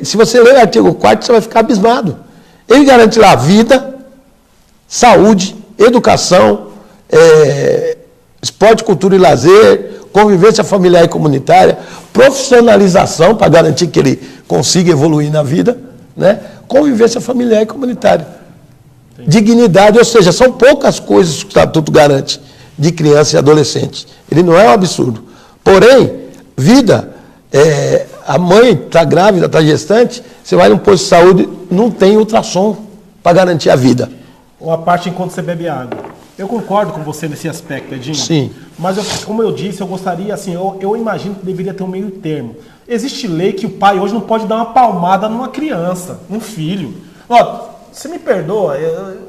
se você ler o artigo 4º, você vai ficar abismado. Ele garante lá vida, saúde, educação, esporte, cultura e lazer, convivência familiar e comunitária, profissionalização para garantir que ele consiga evoluir na vida, né? Convivência familiar e comunitária. Dignidade, ou seja, são poucas coisas que o Estatuto garante de criança e adolescente. Ele não é um absurdo. Porém, vida, a mãe está grávida, está gestante, você vai num posto de saúde, não tem ultrassom para garantir a vida. Ou a parte enquanto você bebe água. Eu concordo com você nesse aspecto, Edinho. Sim. Mas, como eu disse, eu gostaria, assim, eu imagino que deveria ter um meio termo. Existe lei que o pai hoje não pode dar uma palmada numa criança, num filho. Ó, você me perdoa,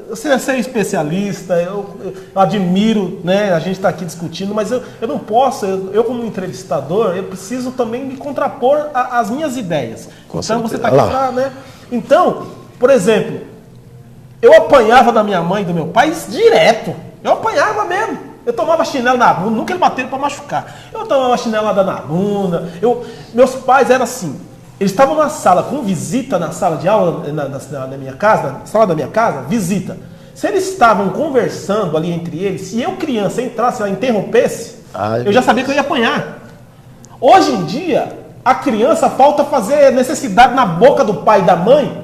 você é especialista, eu admiro, né, a gente está aqui discutindo, mas eu não posso, eu como entrevistador, eu preciso também me contrapor às minhas ideias. Com então certeza. você está aqui para, né? Então, por exemplo, eu apanhava da minha mãe e do meu pai direto. Eu apanhava mesmo. Eu tomava chinelo na bunda, nunca ele bateram para machucar. Eu tomava chinelada na bunda. Meus pais eram assim. Eles estavam na sala com visita na sala de aula na minha casa, na sala da minha casa, visita. Se eles estavam conversando ali entre eles, se eu, criança, entrasse lá e interrompesse, eu já sabia que eu ia apanhar. Hoje em dia, a criança falta fazer necessidade na boca do pai e da mãe,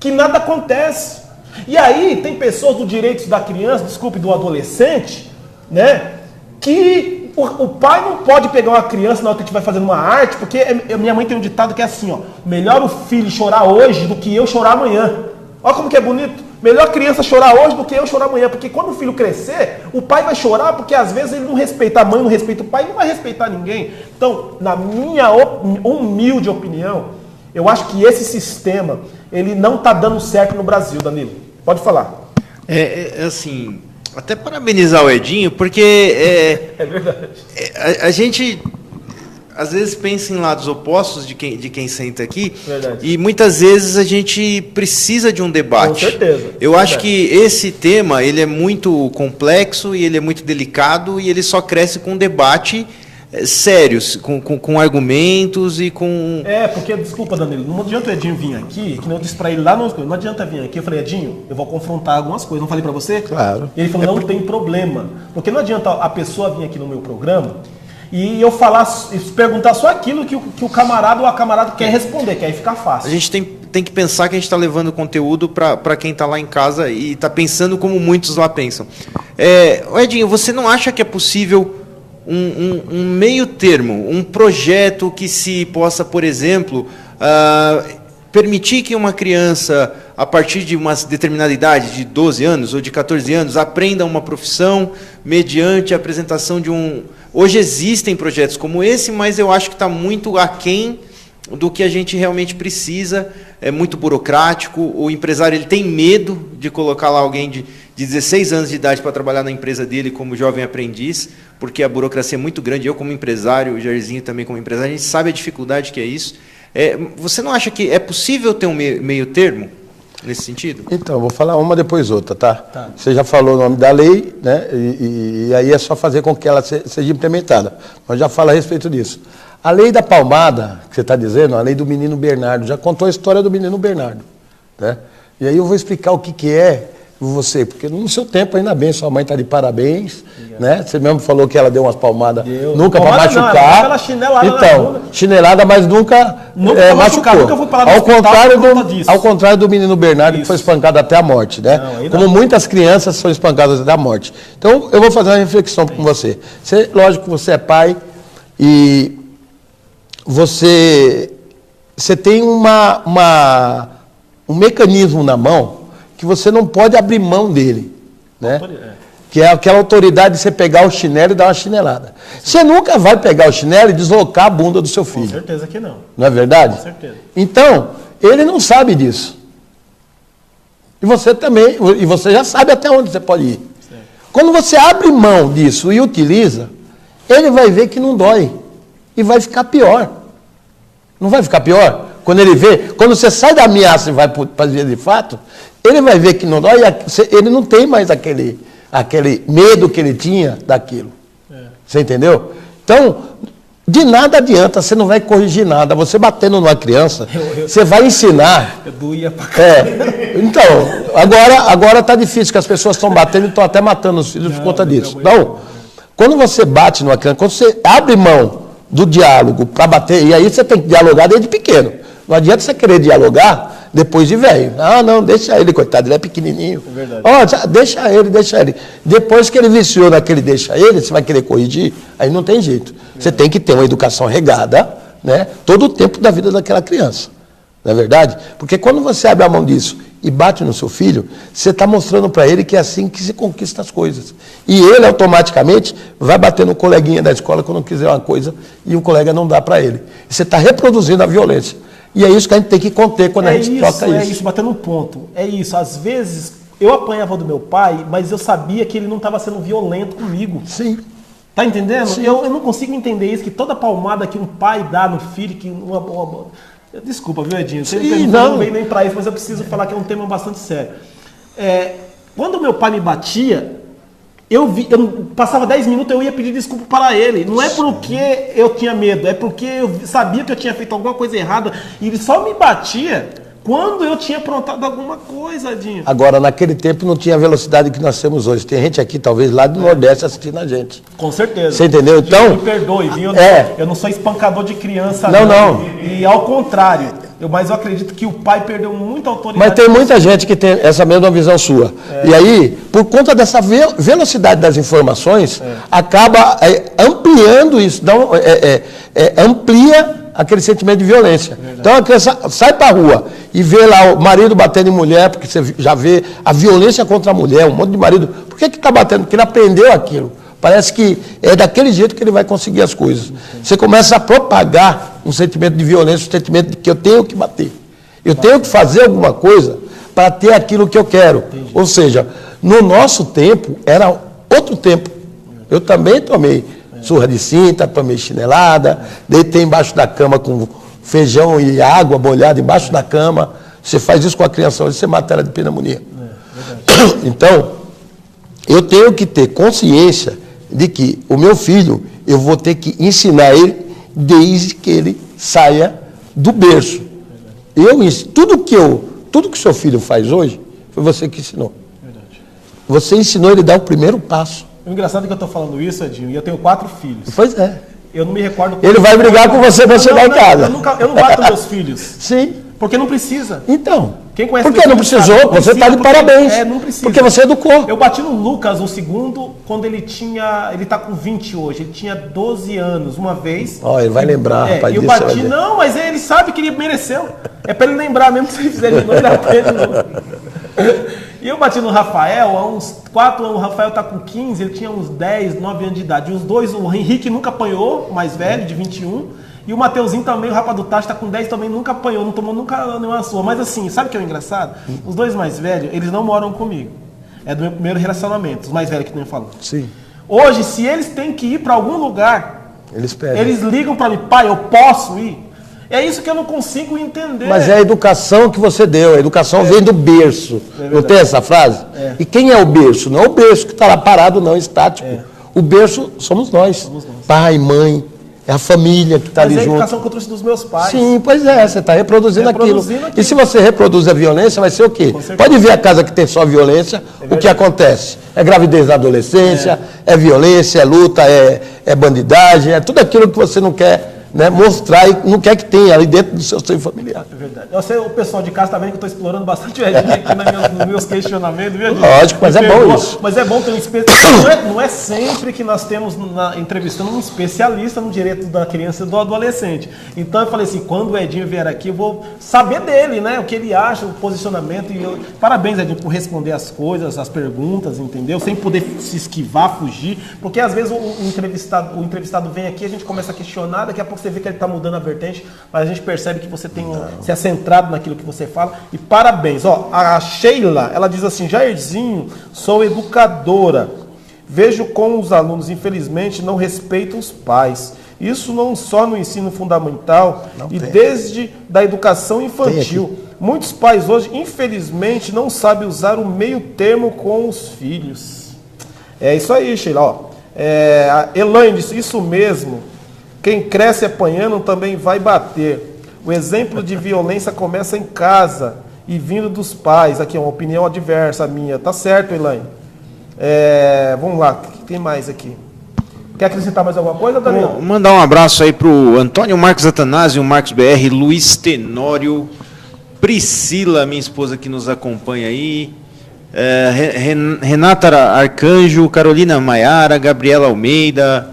que nada acontece. E aí tem pessoas do direitos da criança, desculpe, do adolescente, né, que o pai não pode pegar uma criança na hora que estiver fazendo uma arte, porque minha mãe tem um ditado que é assim, ó, melhor o filho chorar hoje do que eu chorar amanhã. Olha como que é bonito. Melhor a criança chorar hoje do que eu chorar amanhã, porque quando o filho crescer, o pai vai chorar porque às vezes ele não respeita a mãe, não respeita o pai, não vai respeitar ninguém. Então, na minha humilde opinião, eu acho que esse sistema, ele não está dando certo no Brasil, Danilo. Pode falar. Assim, até parabenizar o Edinho, porque É verdade. A gente às vezes pensa em lados opostos de quem senta aqui. Verdade. E muitas vezes a gente precisa de um debate. Com certeza. Eu acho que esse tema ele é muito complexo e ele é muito delicado e ele só cresce com debate sérios, com argumentos e com... Porque, desculpa, Danilo, não adianta o Edinho vir aqui, que eu disse pra ele lá, não adianta vir aqui, eu falei, Edinho, eu vou confrontar algumas coisas, não falei pra você? Claro. E ele falou, não tem problema, porque não adianta a pessoa vir aqui no meu programa e eu falar, perguntar só aquilo que o camarada ou a camarada quer responder, que aí fica fácil. A gente tem que pensar que a gente está levando conteúdo para quem está lá em casa e está pensando como muitos lá pensam. Edinho, você não acha que é possível um meio termo, um projeto que se possa, por exemplo, permitir que uma criança, a partir de uma determinada idade, de 12 anos ou de 14 anos, aprenda uma profissão mediante a apresentação de um... Hoje existem projetos como esse, mas eu acho que está muito aquém do que a gente realmente precisa, é muito burocrático, o empresário ele tem medo de colocar lá alguém de 16 anos de idade para trabalhar na empresa dele como jovem aprendiz, porque a burocracia é muito grande. Eu como empresário, o Jairzinho também como empresário, a gente sabe a dificuldade que é isso. Você não acha que é possível ter um meio termo nesse sentido? Então, eu vou falar uma depois outra, tá? Você já falou o nome da lei, né? E aí é só fazer com que ela seja implementada. Nós já falamos a respeito disso. A lei da palmada, que você está dizendo, a lei do menino Bernardo, já contou a história do menino Bernardo, né? E aí eu vou explicar o que é você, porque no seu tempo, ainda bem, sua mãe está de parabéns, né? Você mesmo falou que ela deu umas palmadas, nunca para machucar. Não, chinelada então, chinelada, mas nunca machucou. Nunca fui parar no hospital ao contrário do menino Bernardo, que foi espancado até a morte, né? Como muitas crianças são espancadas até a morte. Então, eu vou fazer uma reflexão com você. Lógico que você é pai e você tem um mecanismo na mão que você não pode abrir mão dele, né? Que é aquela autoridade de você pegar o chinelo e dar uma chinelada. Você nunca vai pegar o chinelo e deslocar a bunda do seu filho. Com certeza que não. Não é verdade? Com certeza. Então, ele não sabe disso. E você também, e você já sabe até onde você pode ir. Certo. Quando você abre mão disso e utiliza, ele vai ver que não dói. E vai ficar pior. Não vai ficar pior? Quando ele vê, quando você sai da ameaça e vai para as vias de fato, ele vai ver que não dói, ele não tem mais aquele medo que ele tinha daquilo. Você entendeu? Então, de nada adianta, você não vai corrigir nada. Você batendo numa criança, você vai ensinar. Eu doía pra caramba. Então, agora está difícil, que as pessoas estão batendo e estão até matando os filhos por conta disso. Então, quando você bate numa criança, quando você abre mão do diálogo para bater, e aí você tem que dialogar desde pequeno. Não adianta você querer dialogar depois de velho. Ah, não, deixa ele, coitado, ele é pequenininho. É verdade. Deixa ele. Depois que ele viciou naquele deixa ele, você vai querer corrigir, aí não tem jeito. Você tem que ter uma educação regada, né, todo o tempo da vida daquela criança. Não é verdade? Porque quando você abre a mão disso e bate no seu filho, você está mostrando para ele que é assim que se conquista as coisas. E ele automaticamente vai bater no coleguinha da escola quando quiser uma coisa e o colega não dá para ele. Você está reproduzindo a violência. E é isso que a gente tem que conter quando a gente troca isso. É isso, batendo um ponto. É isso. Às vezes, eu apanhava do meu pai, mas eu sabia que ele não estava sendo violento comigo. Sim. Tá entendendo? Sim. Eu não consigo entender isso, que toda palmada que um pai dá no filho, que desculpa, viu, Edinho? Você não vem nem para isso, mas eu preciso falar que é um tema bastante sério. Quando meu pai me batia, eu passava 10 minutos, eu ia pedir desculpa para ele. Não é porque eu tinha medo, é porque eu sabia que eu tinha feito alguma coisa errada e ele só me batia quando eu tinha aprontado alguma coisa, Adinho. Agora, naquele tempo não tinha a velocidade que nós temos hoje. Tem gente aqui, talvez, lá do Nordeste assistindo a gente. Com certeza. Você entendeu? Então, me perdoe, viu? Eu não sou espancador de criança, não. E ao contrário, mas eu acredito que o pai perdeu muita autoridade. Mas tem muita gente que tem essa mesma visão sua. E aí, por conta dessa velocidade das informações, acaba ampliando isso, amplia aquele sentimento de violência. Então a criança sai para a rua e vê lá o marido batendo em mulher, porque você já vê a violência contra a mulher, um monte de marido. Por que está batendo? Porque ele aprendeu aquilo. Parece que é daquele jeito que ele vai conseguir as coisas. Você começa a propagar um sentimento de violência, um sentimento de que eu tenho que bater. Eu tenho que fazer alguma coisa para ter aquilo que eu quero. Ou seja, no nosso tempo, era outro tempo. Eu também tomei surra de cinta, tomei chinelada, deitei embaixo da cama com feijão e água molhada embaixo da cama. Você faz isso com a criança hoje, você mata ela de pneumonia. Então, eu tenho que ter consciência de que o meu filho, eu vou ter que ensinar ele desde que ele saia do berço. Tudo que o seu filho faz hoje, foi você que ensinou. Você ensinou ele a dar o primeiro passo. O engraçado é que eu estou falando isso, Edinho, e eu tenho 4 filhos. Pois é. Eu não me recordo... Ele vai brigar com você para chegar em casa. Eu não bato meus filhos. Sim. Porque não precisa. Então. Quem conhece porque não precisou, você está de parabéns. Não precisa. Porque você educou. Eu bati no Lucas, o segundo, quando ele está com 20 hoje. Ele tinha 12 anos, uma vez. Ele vai lembrar, rapaz. E eu bati, não, mas ele sabe que ele mereceu. É para ele lembrar mesmo, se ele fizer de novo, ele aprende de novo. E eu bati no Rafael, há uns 4 anos, o Rafael está com 15, ele tinha uns 10, 9 anos de idade. E os dois, o Henrique nunca apanhou, o mais velho, de 21. E o Mateuzinho também, o rapaz do Tacho, está com 10, também nunca apanhou, não tomou nunca nenhuma surra. Mas assim, sabe o que é o engraçado? Os dois mais velhos, eles não moram comigo. É do meu primeiro relacionamento, os mais velhos que tu me falou. Sim. Hoje, se eles têm que ir para algum lugar, eles pedem. Eles ligam para mim, pai, eu posso ir? É isso que eu não consigo entender. Mas é a educação que você deu, a educação vem do berço. Não tem essa frase? E quem é o berço? Não é o berço que está lá parado, não, estático. O berço somos nós. Pai, mãe, é a família que está ali Mas é a junto. educação que eu trouxe dos meus pais. Sim, pois é, você está reproduzindo aquilo. E se você reproduz a violência, vai ser o quê? Pode ver a casa que tem só violência, o que acontece? É gravidez na adolescência, é violência, é luta, é bandidagem, é tudo aquilo que você não quer, né, mostrar e não quer que tenha ali dentro do seu seio familiar. É verdade. Eu sei, o pessoal de casa está vendo que eu estou explorando bastante o Edinho aqui nos meus questionamentos, viu, Edinho? Lógico, mas é bom isso. Mas é bom ter um especialista. Não é sempre que nós temos entrevistando um especialista no direito da criança e do adolescente. Então eu falei assim, quando o Edinho vier aqui, eu vou saber dele, né? O que ele acha, o posicionamento. Parabéns, Edinho, por responder as coisas, as perguntas, entendeu? Sem poder se esquivar, fugir. Porque às vezes o entrevistado vem aqui, a gente começa a questionar, daqui a pouco você vê que ele está mudando a vertente, mas a gente percebe que você tem se é centrado naquilo que você fala. E parabéns. Ó, a Sheila, ela diz assim, Jairzinho, sou educadora. Vejo como os alunos, infelizmente, não respeitam os pais. Isso não só no ensino fundamental desde da educação infantil. Muitos pais hoje, infelizmente, não sabem usar o meio termo com os filhos. É isso aí, Sheila. Ó, a Elaine disse, isso mesmo. Quem cresce apanhando também vai bater. O exemplo de violência começa em casa e vindo dos pais. Aqui é uma opinião adversa minha. Tá certo, Elaine? Vamos lá, o que tem mais aqui? Quer acrescentar mais alguma coisa, Daniel? Vou mandar um abraço aí para o Antônio Marcos Atanásio, Marcos BR, Luiz Tenório, Priscila, minha esposa que nos acompanha aí, Renata Arcanjo, Carolina Maiara, Gabriela Almeida,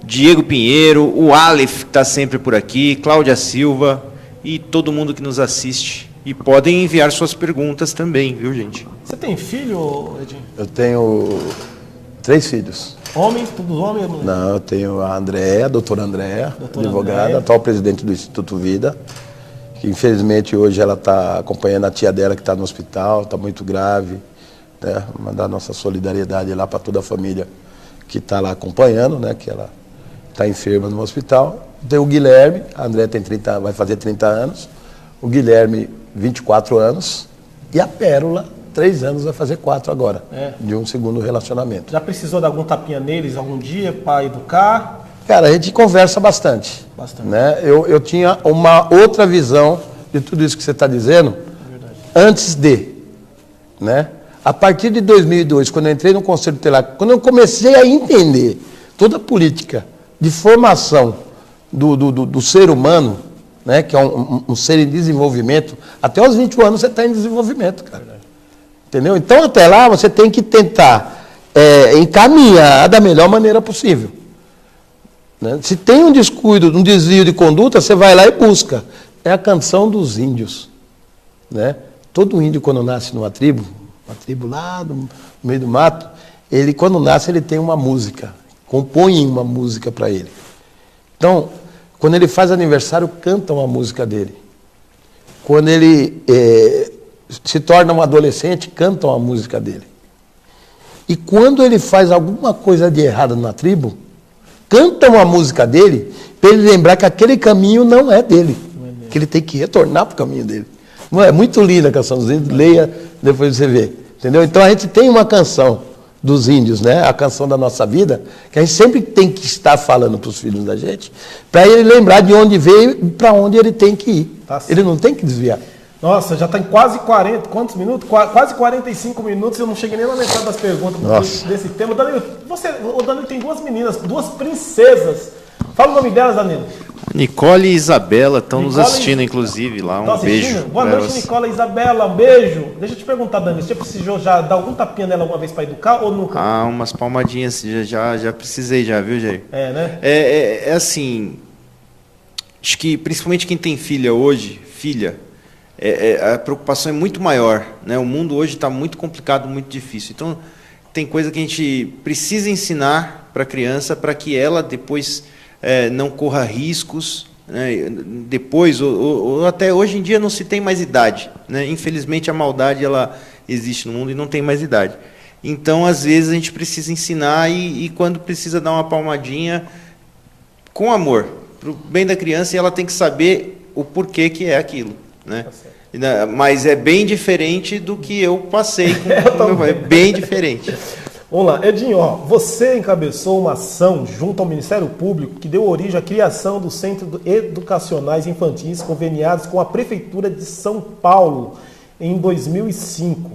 Diego Pinheiro, o Aleph, que está sempre por aqui, Cláudia Silva e todo mundo que nos assiste. E podem enviar suas perguntas também, viu, gente? Você tem filho, Edinho? Eu tenho 3 filhos. Homens? Todos homens? Não, eu tenho a Andréa, a doutora Andréa, advogada, Andréa. atual presidente do Instituto Vida, que infelizmente hoje ela está acompanhando a tia dela que está no hospital, está muito grave, né? Mandar nossa solidariedade lá para toda a família que está lá acompanhando, né? Que ela está enferma no hospital. Tem o Guilherme, a Andréa tem 30, vai fazer 30 anos, o Guilherme 24 anos e a Pérola 3 anos, vai fazer 4 agora, de um segundo relacionamento. Já precisou de algum tapinha neles algum dia para educar? Cara, a gente conversa bastante. Né? Eu tinha uma outra visão de tudo isso que você está dizendo antes de. Né? A partir de 2002, quando eu entrei no Conselho Tutelar, quando eu comecei a entender toda a política de formação do ser humano, né? Que é um ser em desenvolvimento, até os 21 anos você está em desenvolvimento, cara. Entendeu? Então, até lá, você tem que tentar encaminhar da melhor maneira possível. Né? Se tem um descuido, um desvio de conduta, você vai lá e busca. É a canção dos índios. Né? Todo índio, quando nasce numa tribo lá no meio do mato, ele, quando nasce, ele tem uma música. Compõem uma música para ele. Então, quando ele faz aniversário, cantam a música dele. Quando ele se torna um adolescente, cantam a música dele. E quando ele faz alguma coisa de errado na tribo, cantam a música dele, para ele lembrar que aquele caminho não é dele, que ele tem que retornar para o caminho dele. Não é muito linda a canção dos índios, leia, depois você vê. Entendeu? Então a gente tem uma canção dos índios, né? A canção da nossa vida, que a gente sempre tem que estar falando para os filhos da gente, para ele lembrar de onde veio e para onde ele tem que ir. Ele não tem que desviar. Nossa, já está em quase 40, quantos minutos? Quase 45 minutos, eu não cheguei nem na metade das perguntas desse tema. Danilo, o Danilo tem 2 meninas, 2 princesas. Fala o nome delas, Danilo. Nicole e Isabela estão nos assistindo, inclusive, lá. Um beijo. Boa noite, Nicole e Isabela, um beijo. Deixa eu te perguntar, Danilo, você precisou já dar algum tapinha nela alguma vez para educar ou nunca? Ah, umas palmadinhas, já precisei já, viu, Jair? Né? É assim, acho que principalmente quem tem filha, a preocupação é muito maior, né? O mundo hoje está muito complicado, muito difícil. Então, tem coisa que a gente precisa ensinar para a criança para que ela depois não corra riscos, né? Depois, ou até hoje em dia não se tem mais idade, né? Infelizmente, a maldade ela existe no mundo e não tem mais idade. Então, às vezes, a gente precisa ensinar e quando precisa dar uma palmadinha, com amor, o bem da criança, e ela tem que saber o porquê que é aquilo, né? Mas é bem diferente do que eu passei com o meu pai, é bem diferente. Vamos lá, Edinho, ó, você encabeçou uma ação junto ao Ministério Público que deu origem à criação do Centro Educacionais Infantis conveniados com a Prefeitura de São Paulo em 2005,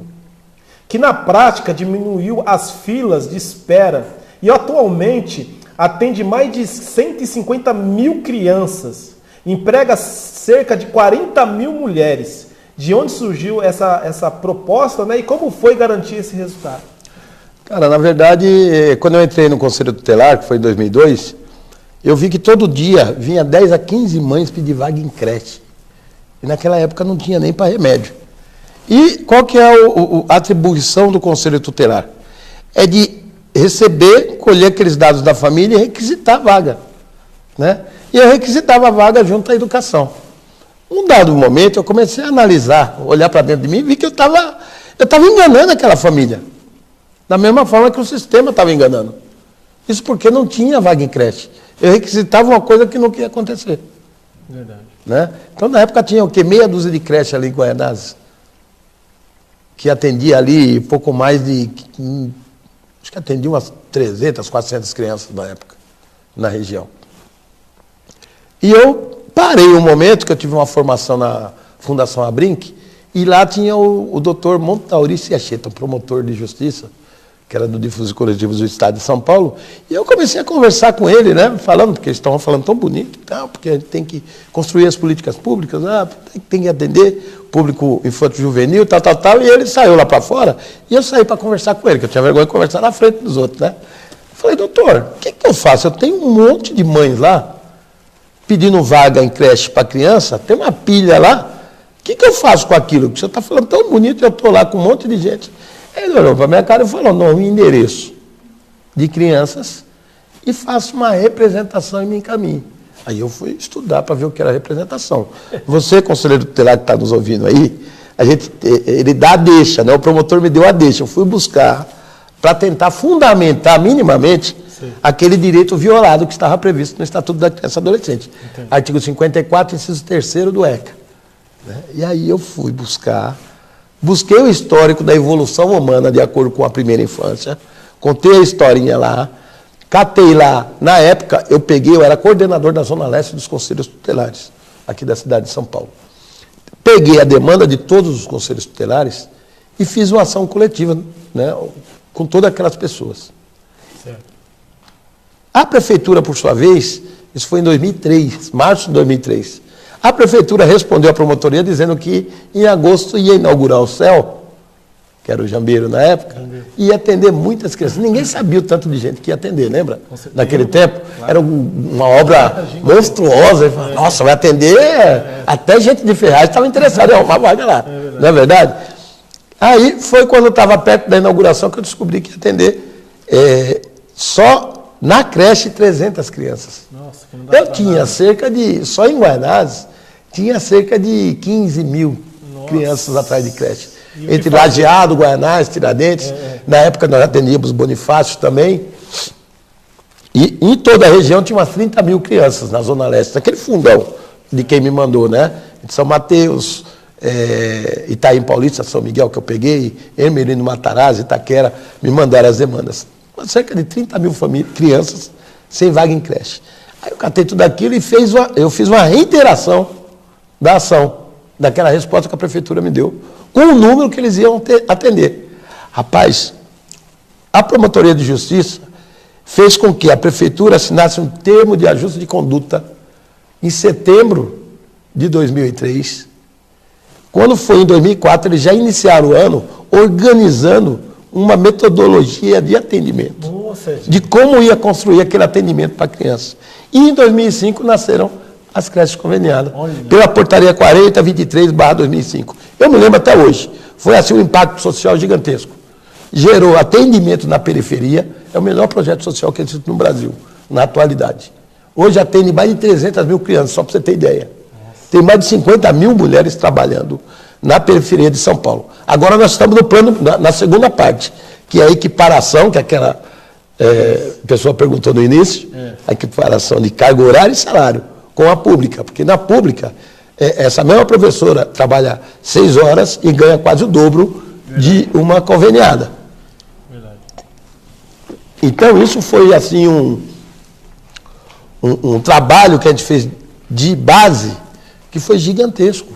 que na prática diminuiu as filas de espera e atualmente atende mais de 150 mil crianças, emprega cerca de 40 mil mulheres. De onde surgiu essa proposta, né, e como foi garantir esse resultado? Cara, na verdade, quando eu entrei no Conselho Tutelar, que foi em 2002, eu vi que todo dia vinha 10 a 15 mães pedir vaga em creche. E naquela época não tinha nem para remédio. E qual que é a atribuição do Conselho Tutelar? É de receber, colher aqueles dados da família e requisitar a vaga, né? E eu requisitava a vaga junto à educação. Um dado momento, eu comecei a analisar, olhar para dentro de mim e vi que eu estava enganando aquela família. Da mesma forma que o sistema estava enganando. Isso porque não tinha vaga em creche. Eu requisitava uma coisa que não ia acontecer. Verdade. Né? Então, na época, tinha o quê? Meia dúzia de creche ali em Guaianazes, que atendia ali pouco mais de... Acho que atendia umas 300, 400 crianças na época, na região. E eu parei um momento, que eu tive uma formação na Fundação Abrinq, e lá tinha o doutor Montaurice Acheta, um promotor de justiça, que era do Difusores Coletivos do Estado de São Paulo, e eu comecei a conversar com ele, né, falando, porque eles estavam falando tão bonito, porque a gente tem que construir as políticas públicas, tem que atender o público infanto-juvenil, tal, e ele saiu lá para fora, e eu saí para conversar com ele, que eu tinha vergonha de conversar na frente dos outros, né. Falei, doutor, o que eu faço? Eu tenho um monte de mães lá, pedindo vaga em creche para criança, tem uma pilha lá, o que eu faço com aquilo? Porque você está falando tão bonito, eu estou lá com um monte de gente. Ele olhou para a minha cara e falou, não, um endereço de crianças e faço uma representação e me encaminho. Aí eu fui estudar para ver o que era representação. Você, conselheiro tutelar que está nos ouvindo aí, ele dá a deixa, né? O promotor me deu a deixa, eu fui buscar para tentar fundamentar minimamente aquele direito violado que estava previsto no Estatuto da Criança e Adolescente. Entendi. Artigo 54, inciso 3º do ECA. Né? E aí eu fui busquei o histórico da evolução humana de acordo com a primeira infância, contei a historinha lá, catei lá, na época eu era coordenador da Zona Leste dos Conselhos Tutelares, aqui da cidade de São Paulo. Peguei a demanda de todos os conselhos tutelares e fiz uma ação coletiva, né, com todas aquelas pessoas. Certo. A prefeitura, por sua vez, isso foi em 2003, março de 2003, a prefeitura respondeu à promotoria dizendo que em agosto ia inaugurar o CEL, que era o Jambeiro na época, e ia atender muitas crianças. Ninguém sabia o tanto de gente que ia atender, lembra? Naquele tempo, era uma obra monstruosa. Nossa, vai atender até gente de Ferraz estava interessada em arrumar vaga lá. Não é verdade? Aí foi quando eu estava perto da inauguração que eu descobri que ia atender só na creche 300 crianças. Nossa, que não dá. Eu tinha cerca de, só em Guaianazes, tinha cerca de 15 mil crianças atrás de creche. Entre Lajeado, Guaianazes, Tiradentes. Na época nós atendíamos Bonifácio também. E em toda a região tinha umas 30 mil crianças na Zona Leste, naquele fundão de quem me mandou, né? De São Mateus, Itaim Paulista, São Miguel, que eu peguei, Hermelino Matarazzo, Itaquera, me mandaram as demandas. Cerca de 30 mil crianças sem vaga em creche. Aí eu catei tudo aquilo e eu fiz uma reiteração da ação, daquela resposta que a prefeitura me deu, com o número que eles iam atender. Rapaz, a Promotoria de Justiça fez com que a prefeitura assinasse um termo de ajuste de conduta em setembro de 2003. Quando foi em 2004, eles já iniciaram o ano organizando uma metodologia de atendimento, de como ia construir aquele atendimento para a criança. E em 2005 nasceram as creches conveniadas, pela portaria 4023/2005. Eu me lembro até hoje, foi assim um impacto social gigantesco. Gerou atendimento na periferia, é o melhor projeto social que existe no Brasil, na atualidade. Hoje atende mais de 300 mil crianças, só para você ter ideia. Tem mais de 50 mil mulheres trabalhando na periferia de São Paulo. Agora nós estamos no plano, na segunda parte, que é a equiparação, que aquela pessoa perguntou no início, a equiparação de carga horária e salário. com a pública, porque na pública, essa mesma professora trabalha 6 horas e ganha quase o dobro de uma conveniada. Verdade. Então, isso foi assim um trabalho que a gente fez de base que foi gigantesco.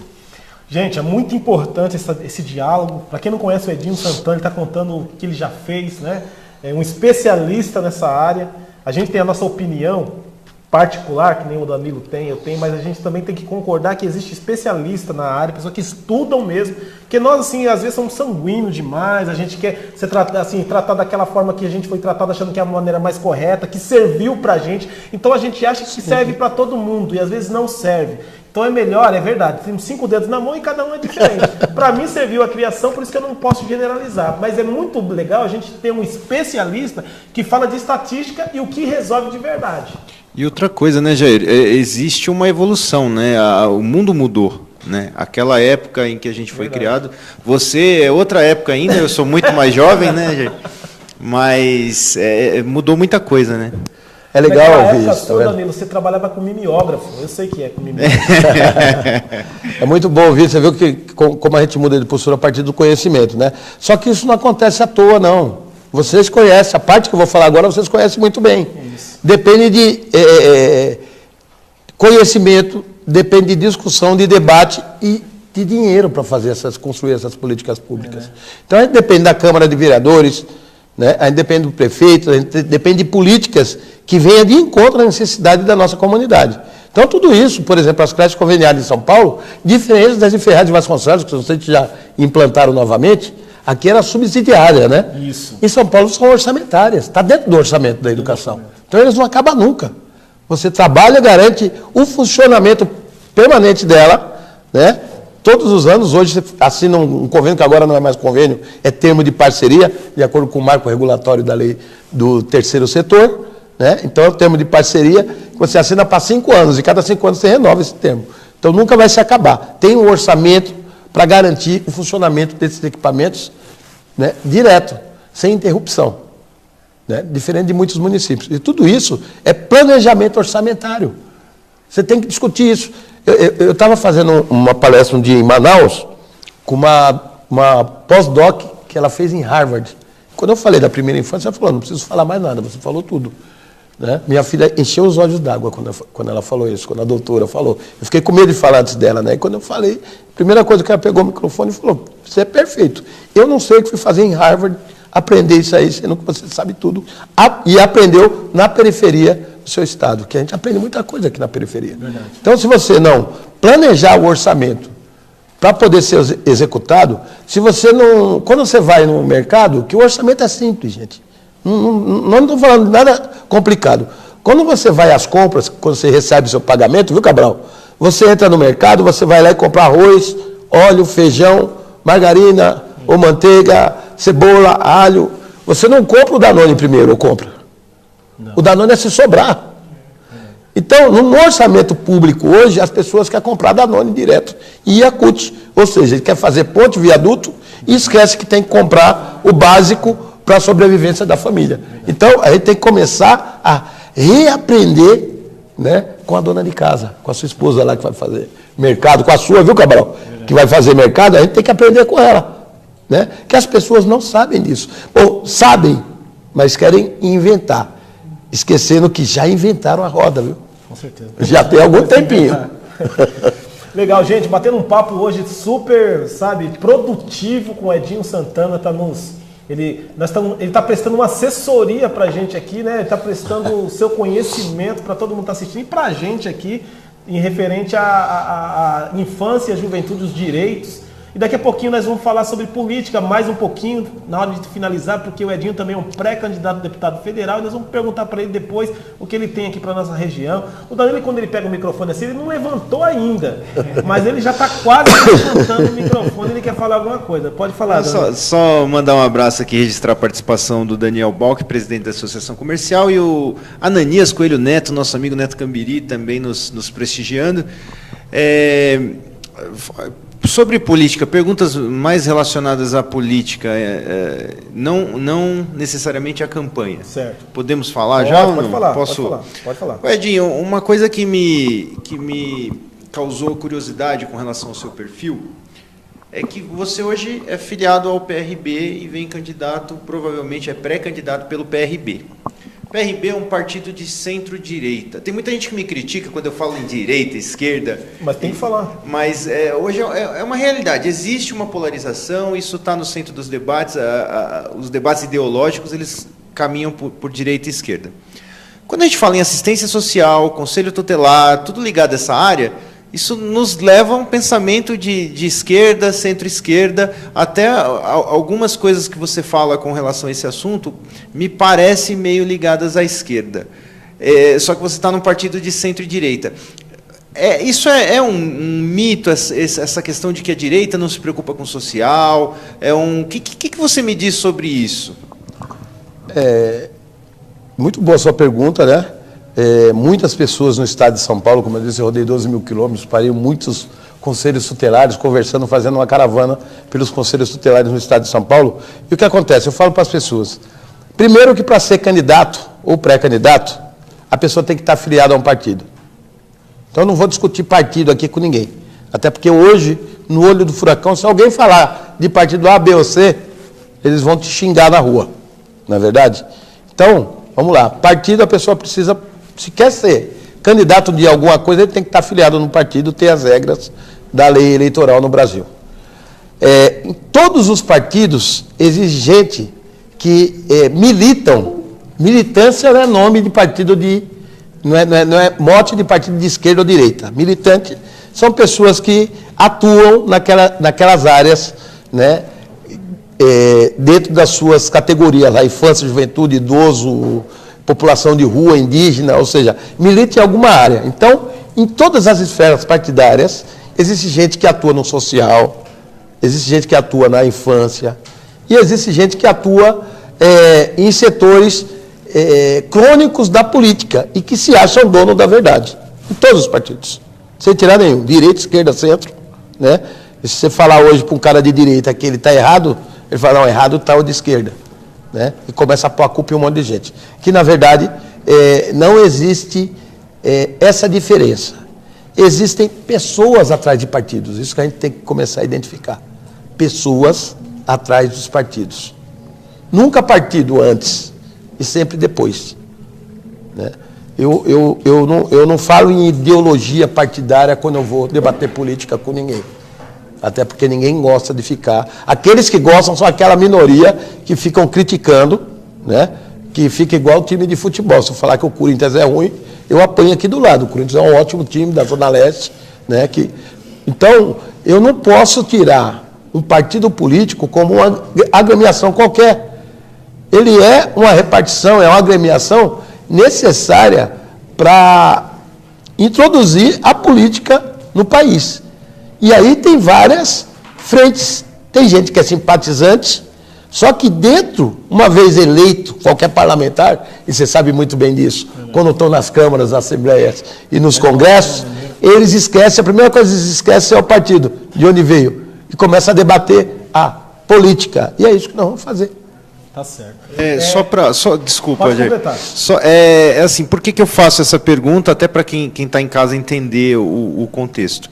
Gente, é muito importante esse diálogo. Para quem não conhece o Edinho Santana, ele está contando o que ele já fez, né? É um especialista nessa área. A gente tem a nossa opinião particular, que nem o Danilo tem, eu tenho, mas a gente também tem que concordar que existe especialista na área, pessoas que estudam mesmo, porque nós, assim, às vezes somos sanguíneos demais, a gente quer ser tratado daquela forma que a gente foi tratado, achando que é a maneira mais correta, que serviu pra gente, então a gente acha que serve para todo mundo, e às vezes não serve. Então é melhor, é verdade, temos 5 dedos na mão e cada um é diferente. Para mim serviu a criação, por isso que eu não posso generalizar. Mas é muito legal a gente ter um especialista que fala de estatística e o que resolve de verdade. E outra coisa, né, Jair? Existe uma evolução, né? O mundo mudou, né? Aquela época em que a gente foi criado, você é outra época ainda, eu sou muito mais jovem, né, Jair? Mas mudou muita coisa, né? É legal ouvir isso. Danilo, você trabalhava com mimeógrafo, eu sei que é com mimeógrafo. É muito bom ouvir, você viu que como a gente muda de postura a partir do conhecimento, né? Só que isso não acontece à toa, não. Vocês conhecem, a parte que eu vou falar agora, vocês conhecem muito bem. Isso. Depende de conhecimento, depende de discussão, de debate e de dinheiro para construir essas políticas públicas. Então, a gente depende da Câmara de Vereadores, né? A gente depende do prefeito, a gente depende de políticas que venham de encontro à necessidade da nossa comunidade. Então, tudo isso, por exemplo, as creches conveniadas em São Paulo, diferentes das de Ferraz de Vasconcelos, que vocês já implantaram novamente, aqui era subsidiária, né? Isso. Em São Paulo são orçamentárias, está dentro do orçamento da educação. Então, eles não acabam nunca. Você trabalha, garante o funcionamento permanente dela, né? Todos os anos, hoje você assina um convênio, que agora não é mais convênio, é termo de parceria, de acordo com o marco regulatório da lei do terceiro setor, né? Então é um termo de parceria que você assina para 5 anos, e cada 5 anos você renova esse termo. Então nunca vai se acabar. Tem um orçamento para garantir o funcionamento desses equipamentos, né, direto, sem interrupção, né? Diferente de muitos municípios. E tudo isso é planejamento orçamentário. Você tem que discutir isso. Eu estava fazendo uma palestra um dia em Manaus com uma pós-doc que ela fez em Harvard. Quando eu falei da primeira infância, ela falou, não preciso falar mais nada, você falou tudo. Né? Minha filha encheu os olhos d'água quando ela falou isso, quando a doutora falou. Eu fiquei com medo de falar antes dela, né? E quando eu falei, a primeira coisa que ela pegou o microfone e falou, você é perfeito. Eu não sei o que fui fazer em Harvard, aprender isso aí, sendo que você sabe tudo. E aprendeu na periferia do seu estado, que a gente aprende muita coisa aqui na periferia. Verdade. Então, se você não planejar o orçamento para poder ser executado, se você não... Quando você vai no mercado, que o orçamento é simples, gente. Não estou falando de nada complicado. Quando você vai às compras, quando você recebe o seu pagamento, viu, Cabral? Você entra no mercado, você vai lá e compra arroz, óleo, feijão, margarina ou manteiga, cebola, alho. Você não compra o Danone primeiro, ou compra? Não. O Danone é se sobrar. Então, no orçamento público hoje, as pessoas querem comprar Danone direto e Yakult. Ou seja, ele quer fazer ponte, viaduto e esquece que tem que comprar o básico para a sobrevivência da família. Então, a gente tem que começar a reaprender, né, com a dona de casa, com a sua esposa lá que vai fazer mercado, com a sua, viu, Cabral? Que vai fazer mercado, a gente tem que aprender com ela. Né? Que as pessoas não sabem disso. Ou sabem, mas querem inventar. Esquecendo que já inventaram a roda, viu? Com certeza. Já tem algum tempinho. Legal, gente, batendo um papo hoje super, produtivo com o Edinho Santana, ele está prestando uma assessoria para a gente aqui, né? Ele está prestando o seu conhecimento para todo mundo que está assistindo e para a gente aqui, em referente à infância, à juventude, os direitos. E daqui a pouquinho nós vamos falar sobre política, mais um pouquinho, na hora de finalizar, porque o Edinho também é um pré-candidato a deputado federal, e nós vamos perguntar para ele depois o que ele tem aqui para a nossa região. O Danilo, quando ele pega o microfone assim, ele não levantou ainda, mas ele já está quase levantando o microfone, ele quer falar alguma coisa. Pode falar, Danilo. Só mandar um abraço aqui, registrar a participação do Daniel Balk, presidente da Associação Comercial, e o Ananias Coelho Neto, nosso amigo Neto Cambiri, também nos prestigiando. Sobre política, perguntas mais relacionadas à política, não necessariamente à campanha. Certo. Podemos falar já ou Pode não? falar, Posso? pode falar. Edinho, uma coisa que me causou curiosidade com relação ao seu perfil é que você hoje é filiado ao PRB e vem candidato, provavelmente é pré-candidato pelo PRB. O PRB é um partido de centro-direita. Tem muita gente que me critica quando eu falo em direita, esquerda. Mas tem que falar. Mas hoje é uma realidade. Existe uma polarização, isso está no centro dos debates. Os debates ideológicos, eles caminham por direita e esquerda. Quando a gente fala em assistência social, conselho tutelar, tudo ligado a essa área, isso nos leva a um pensamento de esquerda, centro-esquerda, até algumas coisas que você fala com relação a esse assunto me parecem meio ligadas à esquerda. Só que você está num partido de centro-direita. Isso é um mito, essa questão de que a direita não se preocupa com o social? O que você me diz sobre isso? Muito boa a sua pergunta, né? Muitas pessoas no estado de São Paulo, como eu disse, eu rodei 12 mil quilômetros, parei muitos conselhos tutelares, conversando, fazendo uma caravana pelos conselhos tutelares no estado de São Paulo. E o que acontece? Eu falo para as pessoas, primeiro que para ser candidato ou pré-candidato, a pessoa tem que estar afiliada a um partido. Então eu não vou discutir partido aqui com ninguém. Até porque hoje, no olho do furacão, se alguém falar de partido A, B ou C, eles vão te xingar na rua. Não é verdade? Então, vamos lá. Partido, a pessoa precisa... Se quer ser candidato de alguma coisa, ele tem que estar afiliado no partido, ter as regras da lei eleitoral no Brasil. Em todos os partidos existe gente que militam. Militância não é nome de partido não é mote de partido de esquerda ou direita. Militante são pessoas que atuam naquelas áreas, né, dentro das suas categorias, a infância, juventude, idoso, população de rua, indígena, ou seja, milita em alguma área. Então, em todas as esferas partidárias, existe gente que atua no social, existe gente que atua na infância, e existe gente que atua em setores crônicos da política e que se acham dono da verdade. Em todos os partidos, sem tirar nenhum, direita, esquerda, centro, né? E se você falar hoje para um cara de direita que ele está errado, ele fala, não, errado está o de esquerda. Né? E começa a pôr a culpa em um monte de gente. Que, na verdade, não existe essa diferença. Existem pessoas atrás de partidos. Isso que a gente tem que começar a identificar. Pessoas atrás dos partidos. Nunca partido antes e sempre depois. Né? Eu não falo em ideologia partidária quando eu vou debater política com ninguém. Até porque ninguém gosta de ficar... Aqueles que gostam são aquela minoria que ficam criticando, né? Que fica igual o time de futebol. Se eu falar que o Corinthians é ruim, eu apanho aqui do lado. O Corinthians é um ótimo time da Zona Leste, né? Então, eu não posso tirar um partido político como uma agremiação qualquer. Ele é uma repartição, é uma agremiação necessária para introduzir a política no país. E aí tem várias frentes. Tem gente que é simpatizante, só que dentro, uma vez eleito, qualquer parlamentar, e você sabe muito bem disso, quando estão nas câmaras, nas assembleias e nos congressos, eles esquecem, a primeira coisa que eles esquecem é o partido, de onde veio, e começa a debater a política. E é isso que nós vamos fazer. Tá certo. Desculpa, Pode Jair. completar. Assim, por que eu faço essa pergunta? Até para quem está em casa entender o contexto.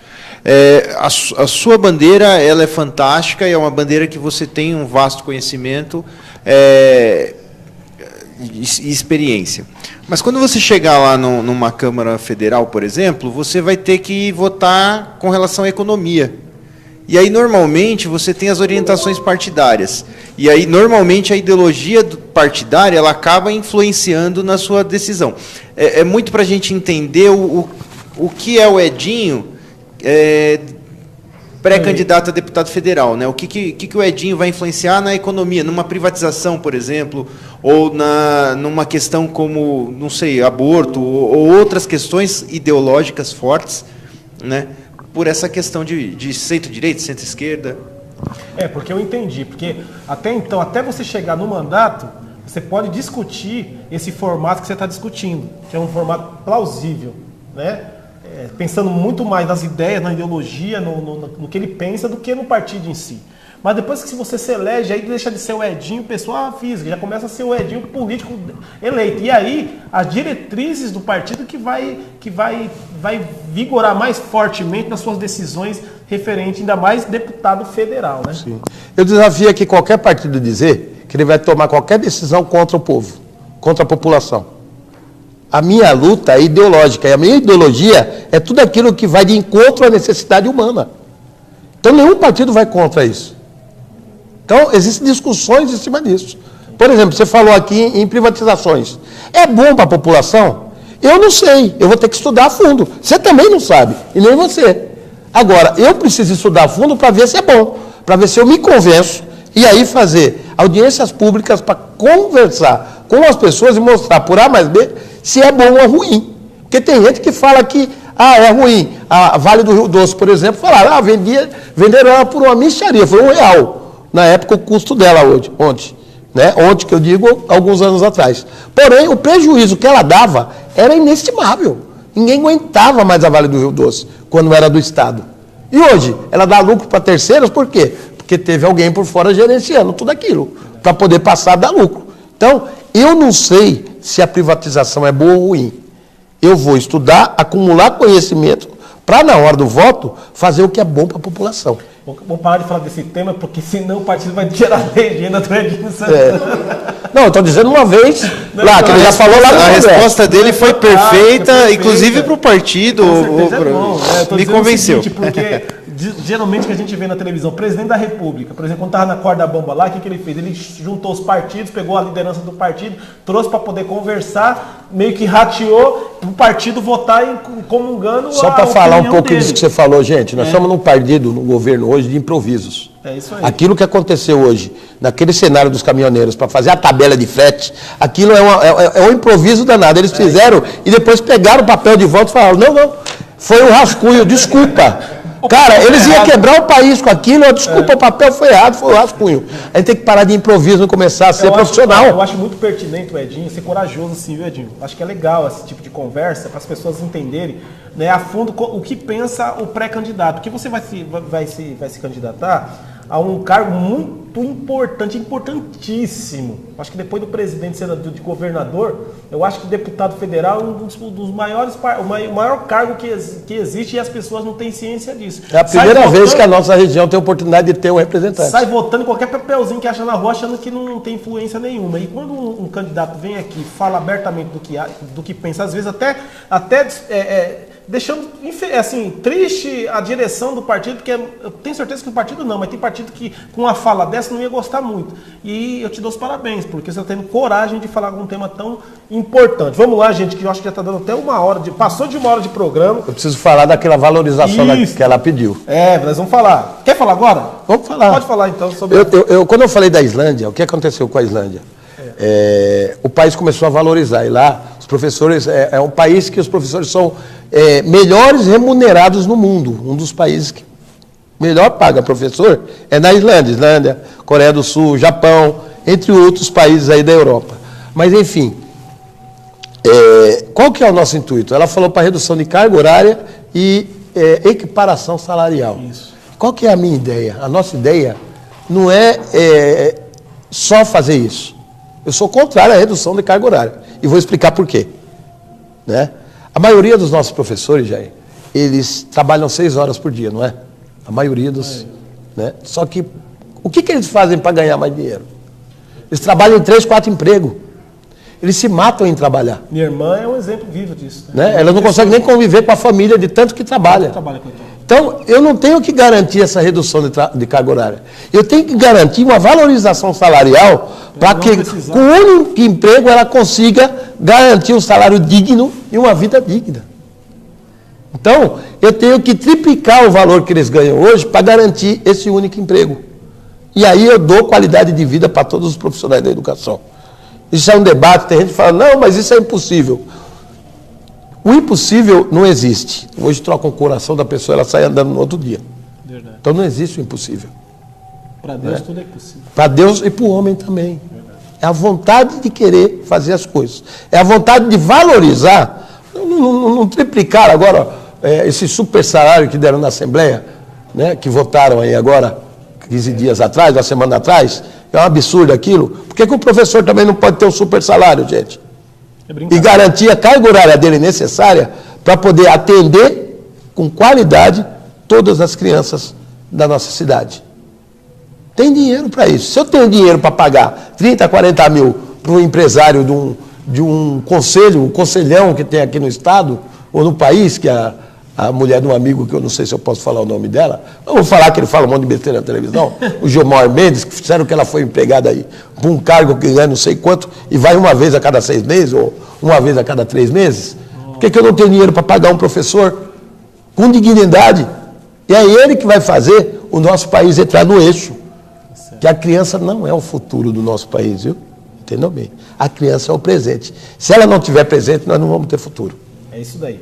A sua bandeira, ela é fantástica, é uma bandeira que você tem um vasto conhecimento e experiência. Mas quando você chegar lá numa Câmara Federal, por exemplo, você vai ter que votar com relação à economia. E aí, normalmente, você tem as orientações partidárias. E aí, normalmente, a ideologia partidária ela acaba influenciando na sua decisão. É muito para a gente entender o que é o Edinho pré-candidato a deputado federal. Né? O que o Edinho vai influenciar na economia, numa privatização, por exemplo, ou numa questão como, não sei, aborto, ou outras questões ideológicas fortes, né? Por essa questão de centro-direita, centro-esquerda. Porque eu entendi. Porque até então, até você chegar no mandato, você pode discutir esse formato que você está discutindo, que é um formato plausível, né? pensando muito mais nas ideias, na ideologia, no que ele pensa, do que no partido em si. Mas depois que você se elege, aí deixa de ser o Edinho pessoa física, já começa a ser o Edinho político eleito. E aí, as diretrizes do partido que vai vigorar mais fortemente nas suas decisões referente, ainda mais deputado federal, né? Sim. Eu desafio aqui qualquer partido dizer que ele vai tomar qualquer decisão contra o povo, contra a população. A minha luta é ideológica, e a minha ideologia é tudo aquilo que vai de encontro à necessidade humana. Então nenhum partido vai contra isso. Então, existem discussões em cima disso. Por exemplo, você falou aqui em privatizações. É bom para a população? Eu não sei, eu vou ter que estudar a fundo. Você também não sabe, e nem você. Agora, eu preciso estudar a fundo para ver se é bom, para ver se eu me convenço, e aí fazer audiências públicas para conversar com as pessoas e mostrar por A mais B se é bom ou ruim. Porque tem gente que fala que é ruim. A Vale do Rio Doce, por exemplo, falaram, venderam ela por uma mixaria, foi R$1. Na época, o custo dela ontem, né? Ontem, que eu digo, alguns anos atrás. Porém, o prejuízo que ela dava era inestimável. Ninguém aguentava mais a Vale do Rio Doce, quando era do Estado. E hoje, ela dá lucro para terceiros, por quê? Porque teve alguém por fora gerenciando tudo aquilo, para poder passar a dar lucro. Então, eu não sei se a privatização é boa ou ruim. Eu vou estudar, acumular conhecimento, para, na hora do voto, fazer o que é bom para a população. Vou parar de falar desse tema, porque senão o partido vai tirar a legenda do Edinho Santana. Não, eu estou dizendo uma vez, que ele já falou lá no A resposta dele foi perfeita, inclusive para o partido. Me convenceu. Porque geralmente que a gente vê na televisão, o presidente da República, por exemplo, quando estava na corda bamba lá, o que ele fez? Ele juntou os partidos, pegou a liderança do partido, trouxe para poder conversar, meio que rateou para o partido votar comungando. Só para falar um pouco disso que você falou, gente, nós estamos num partido, no governo hoje, de improvisos. É isso aí. Aquilo que aconteceu hoje, naquele cenário dos caminhoneiros, para fazer a tabela de frete, aquilo é um improviso danado. Eles fizeram e depois pegaram o papel de volta e falaram, não, foi um rascunho, desculpa. Cara, eles iam quebrar o país com aquilo, desculpa, o papel foi errado, foi o rascunho. A gente tem que parar de improviso e começar a ser profissional. Eu acho muito pertinente o Edinho ser corajoso assim, viu, Edinho? Acho que é legal esse tipo de conversa para as pessoas entenderem, né, a fundo o que pensa o pré-candidato. Porque você vai se candidatar a um cargo muito importante, importantíssimo. Acho que depois do presidente ser de governador, eu acho que deputado federal é um dos maiores, o maior cargo que existe, e as pessoas não têm ciência disso. É a primeira vez que a nossa região tem a oportunidade de ter um representante. Sai votando em qualquer papelzinho que acha na rua, achando que não tem influência nenhuma. E quando um candidato vem aqui, fala abertamente do que pensa, às vezes até deixando assim, triste a direção do partido, porque eu tenho certeza que o partido não, mas tem partido que com uma fala dessa não ia gostar muito. E eu te dou os parabéns, porque você está tendo coragem de falar de um tema tão importante. Vamos lá, gente, que eu acho que já está dando até passou de 1 hora de programa. Eu preciso falar daquela valorização que ela pediu. Nós vamos falar. Quer falar agora? Vamos falar. Pode falar então sobre quando eu falei da Islândia, o que aconteceu com a Islândia? O país começou a valorizar, e lá os professores, é um país que os professores são melhores remunerados no mundo. Um dos países que melhor paga professor é na Islândia, Coreia do Sul, Japão, entre outros países aí da Europa. Mas enfim, qual que é o nosso intuito? Ela falou para redução de carga horária e equiparação salarial. Isso. Qual que é a minha ideia? A nossa ideia não é só fazer isso. Eu sou contrário à redução de carga horária. E vou explicar por quê. Né? A maioria dos nossos professores, Jair, eles trabalham 6 horas por dia, não é? A maioria dos... Né? Só que, o que eles fazem para ganhar mais dinheiro? Eles trabalham em 3, 4 empregos. Eles se matam em trabalhar. Minha irmã é um exemplo vivo disso. Né? Ela não consegue nem conviver com a família de tanto que trabalha. Então, eu não tenho que garantir essa redução de carga horária. Eu tenho que garantir uma valorização salarial para que, com o único emprego, ela consiga garantir um salário digno e uma vida digna. Então, eu tenho que triplicar o valor que eles ganham hoje para garantir esse único emprego. E aí eu dou qualidade de vida para todos os profissionais da educação. Isso é um debate, tem gente que fala, não, mas isso é impossível. O impossível não existe. Hoje troca o coração da pessoa, ela sai andando no outro dia. Verdade. Então não existe o impossível. Para Deus tudo é possível. Para Deus e para o homem também. Verdade. É a vontade de querer fazer as coisas. É a vontade de valorizar, não triplicar agora. esse super salário que deram na Assembleia, né, que votaram aí agora, 15 dias atrás, uma semana atrás, é um absurdo aquilo. Por que o professor também não pode ter um super salário, gente? E garantir a carga horária dele necessária para poder atender com qualidade todas as crianças da nossa cidade. Tem dinheiro para isso. Se eu tenho dinheiro para pagar 30, 40 mil para um empresário de um conselho, um conselhão que tem aqui no estado ou no país, que a mulher de um amigo, que eu não sei se eu posso falar o nome dela, eu vou falar que ele fala um monte de besteira na televisão, o Gilmar Mendes, que fizeram que ela foi empregada aí por um cargo que ganha não sei quanto e vai uma vez a cada 6 meses ou uma vez a cada 3 meses. Por que eu não tenho dinheiro para pagar um professor com dignidade? E é ele que vai fazer o nosso país entrar no eixo. Que a criança não é o futuro do nosso país, viu? Entendam bem. A criança é o presente. Se ela não tiver presente, nós não vamos ter futuro. É isso daí.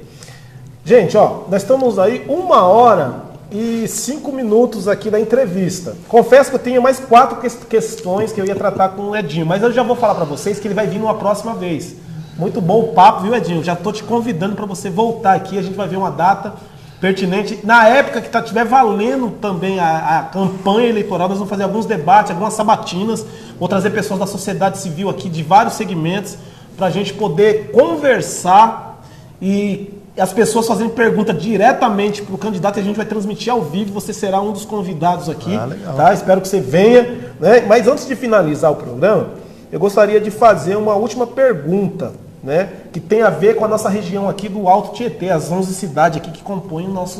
Gente, ó, nós estamos aí 1h05 aqui da entrevista. Confesso que eu tenho mais 4 questões que eu ia tratar com o Edinho, mas eu já vou falar para vocês que ele vai vir numa próxima vez. Muito bom o papo, viu, Edinho? Já estou te convidando para você voltar aqui, a gente vai ver uma data pertinente. Na época que estiver valendo também a campanha eleitoral, nós vamos fazer alguns debates, algumas sabatinas. Vou trazer pessoas da sociedade civil aqui, de vários segmentos, para a gente poder conversar e as pessoas fazendo pergunta diretamente para o candidato, e a gente vai transmitir ao vivo. Você será um dos convidados aqui. Legal. Tá? Espero que você venha, né? Mas antes de finalizar o programa, eu gostaria de fazer uma última pergunta, né, que tem a ver com a nossa região aqui do Alto Tietê, as 11 cidades aqui que compõem nossa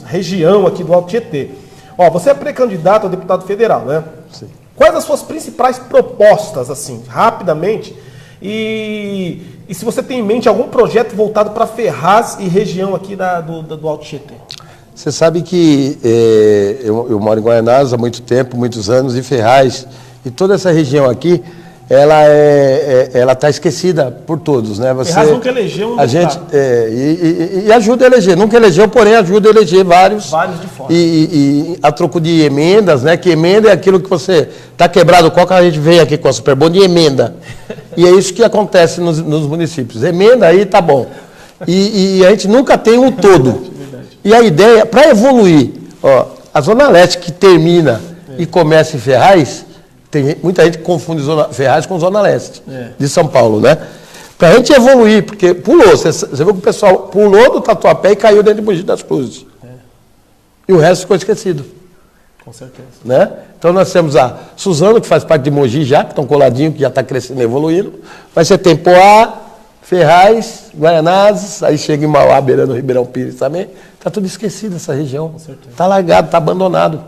região aqui do Alto Tietê. Ó, você é pré-candidato a deputado federal, né? Sim. Quais as suas principais propostas, assim, rapidamente? E se você tem em mente algum projeto voltado para Ferraz e região aqui do Alto Tietê? Você sabe que eu moro em Guaianazes há muito tempo, muitos anos, e Ferraz, e toda essa região aqui, ela está esquecida por todos, né? Ferraz nunca elegeu um a deputado. gente e ajuda a eleger, nunca elegeu, porém ajuda a eleger vários de fora. E a troco de emendas, né? Que emenda é aquilo que você está quebrado, qual que a gente vem aqui com a Superbom de emenda, e é isso que acontece nos municípios. Emenda aí tá bom, e a gente nunca tem um todo. E a ideia para evoluir, ó, a Zona Leste que termina e começa em Ferraz. Muita gente confunde Ferraz com Zona Leste de São Paulo, né? Para a gente evoluir, porque pulou, você viu que o pessoal pulou do Tatuapé e caiu dentro de Mogi das Cruzes. E o resto ficou esquecido. Com certeza. Né? Então nós temos a Suzano, que faz parte de Mogi já, que estão coladinho, que já está crescendo e evoluindo. Mas você tem Poá, Ferraz, Guaianazes, aí chega em Mauá, beirando Ribeirão Pires também. Está tudo esquecido essa região. Está largado, está abandonado.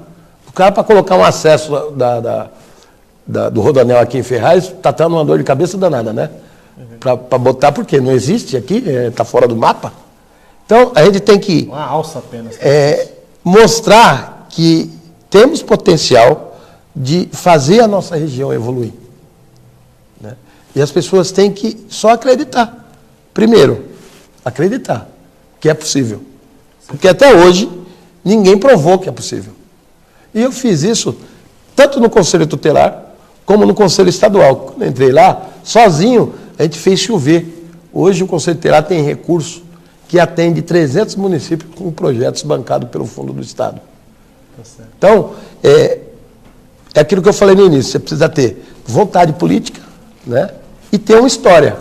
O cara, para colocar um acesso do Rodoanel aqui em Ferraz, está tendo uma dor de cabeça danada, né? Para botar, porque não existe aqui, está fora do mapa. Então, a gente tem que uma alça apenas. Mostrar que temos potencial de fazer a nossa região evoluir. Né? E as pessoas têm que só acreditar. Primeiro, acreditar que é possível. Porque até hoje, ninguém provou que é possível. E eu fiz isso tanto no Conselho Tutelar, como no Conselho Estadual. Quando eu entrei lá, sozinho, a gente fez chover. Hoje o Conselho Tutelar tem recurso que atende 300 municípios com projetos bancados pelo Fundo do Estado. Então, é aquilo que eu falei no início, você precisa ter vontade política, né? E ter uma história.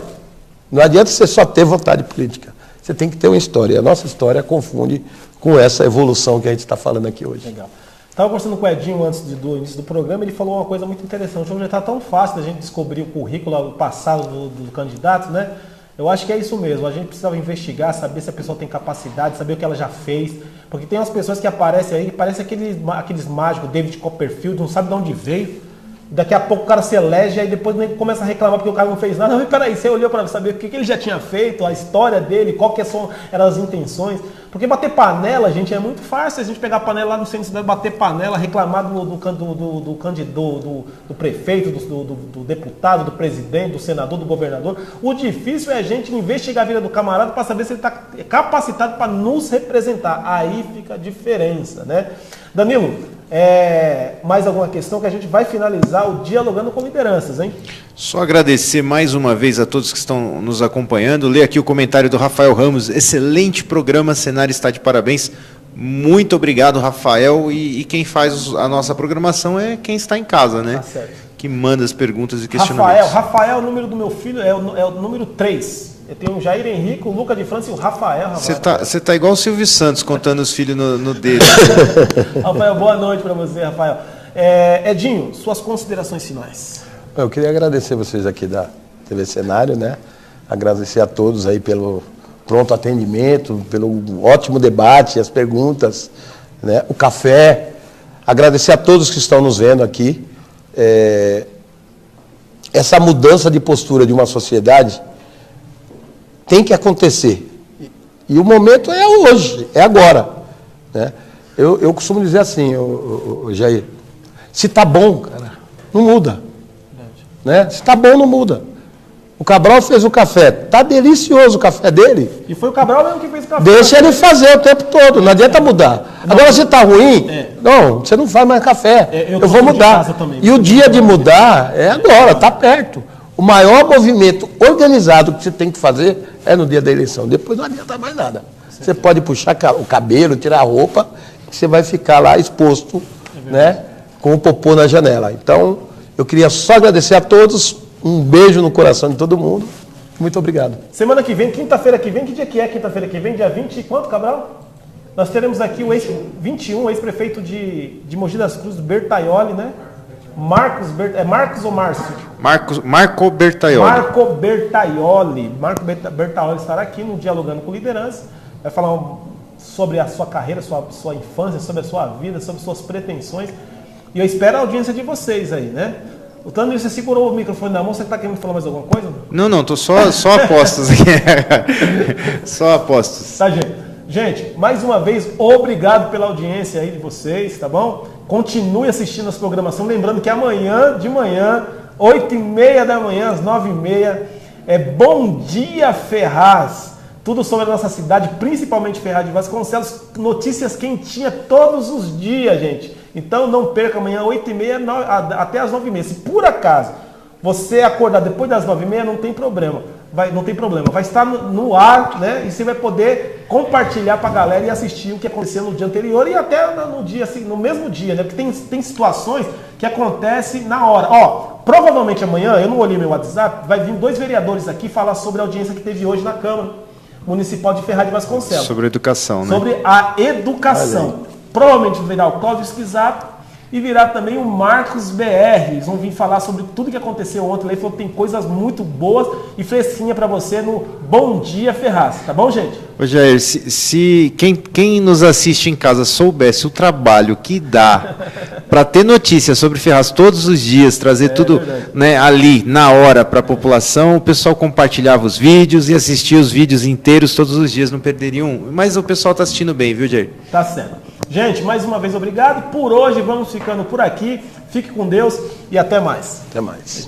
Não adianta você só ter vontade política. Você tem que ter uma história. A nossa história confunde com essa evolução que a gente está falando aqui hoje. Legal. Estava conversando com o Edinho antes do início do programa, ele falou uma coisa muito interessante. Hoje está tão fácil da gente descobrir o currículo, o passado do candidato, né? Eu acho que é isso mesmo. A gente precisa investigar, saber se a pessoa tem capacidade, saber o que ela já fez. Porque tem umas pessoas que aparecem aí, que parecem aqueles mágicos, David Copperfield, não sabe de onde veio. Daqui a pouco o cara se elege, aí depois nem começa a reclamar porque o cara não fez nada. Não, mas peraí, você olhou para saber o que ele já tinha feito, a história dele, qual que eram as intenções. Porque bater panela, gente, é muito fácil a gente pegar a panela lá no centro da cidade, bater panela, reclamar do prefeito, do deputado, do presidente, do senador, do governador. O difícil é a gente investigar a vida do camarada para saber se ele está capacitado para nos representar. Aí fica a diferença, né? Danilo, Mais alguma questão que a gente vai finalizar o Dialogando com Lideranças, hein? Só agradecer mais uma vez a todos que estão nos acompanhando. Ler aqui o comentário do Rafael Ramos. Excelente programa, Senar está de parabéns. Muito obrigado, Rafael. E quem faz a nossa programação é quem está em casa, né? Tá certo. Que manda as perguntas e questionamentos. Rafael, o número do meu filho é o número 3. Eu tenho o Jair Henrique, o Lucas de França e o Rafael. Você tá igual o Silvio Santos contando os filhos no dedo. Rafael, boa noite para você, Rafael. Edinho, suas considerações finais. Eu queria agradecer vocês aqui da TV Cenário, né? Agradecer a todos aí pelo pronto atendimento, pelo ótimo debate, as perguntas, né? O café. Agradecer a todos que estão nos vendo aqui. Essa mudança de postura de uma sociedade tem que acontecer. E o momento é hoje, é agora, né? Eu costumo dizer assim, Jair, se tá bom, cara, não muda. Né? Se tá bom, não muda. O Cabral fez o café, tá delicioso o café dele. E foi o Cabral mesmo que fez o café. Deixa ele fazer o tempo todo, não adianta mudar. Agora, se tá ruim, não, você não faz mais café. Eu vou mudar. E o dia de mudar é agora, tá perto. O maior movimento organizado que você tem que fazer é no dia da eleição. Depois não adianta mais nada. Você pode puxar o cabelo, tirar a roupa, que você vai ficar lá exposto, né, com o popô na janela. Então, eu queria só agradecer a todos, um beijo no coração de todo mundo. Muito obrigado. Semana que vem, quinta-feira que vem, que dia que é quinta-feira que vem? Dia 20 e quanto, Cabral? Nós teremos aqui o ex-prefeito de Mogi das Cruzes, Bertaioli, né? Marcos ou Márcio? Marco Bertaioli. Marco Bertaioli estará aqui no Dialogando com Liderança. Vai falar sobre a sua carreira, sua infância, sobre a sua vida, sobre suas pretensões. E eu espero a audiência de vocês aí, né? O Tano, você segurou o microfone na mão, você está querendo falar mais alguma coisa? Não, tô só apostos aqui. Só apostos. Tá, gente. Gente, mais uma vez, obrigado pela audiência aí de vocês, tá bom? Continue assistindo as programações, lembrando que amanhã, de manhã, 8h30 da manhã, às 9h30, é Bom Dia Ferraz. Tudo sobre a nossa cidade, principalmente Ferraz de Vasconcelos, notícias quentinhas todos os dias, gente. Então não perca amanhã, 8h30 até as 9h30. Se por acaso você acordar depois das 9h30, não tem problema. Não tem problema. Vai estar no ar, né? E você vai poder compartilhar para a galera e assistir o que aconteceu no dia anterior e até no dia, assim, no mesmo dia, né? Porque tem situações que acontecem na hora. Provavelmente amanhã, eu não olhei meu WhatsApp, vai vir 2 vereadores aqui falar sobre a audiência que teve hoje na Câmara Municipal de Ferraz de Vasconcelos. Sobre a educação, né? Sobre a educação. Provavelmente virá o Cláudio Esquisato e virá também o Marcos BR. Eles vão vir falar sobre tudo que aconteceu ontem. Ele falou que tem coisas muito boas e fresquinha para você no Bom Dia Ferraz. Tá bom, gente? Ô Jair, se quem nos assiste em casa soubesse o trabalho que dá para ter notícias sobre Ferraz todos os dias, trazer tudo, né, ali, na hora, para a população, o pessoal compartilhava os vídeos e assistia os vídeos inteiros todos os dias, não perderia um. Mas o pessoal está assistindo bem, viu, Jair? Tá certo. Gente, mais uma vez, obrigado. Por hoje, vamos ficando por aqui. Fique com Deus e até mais. Até mais.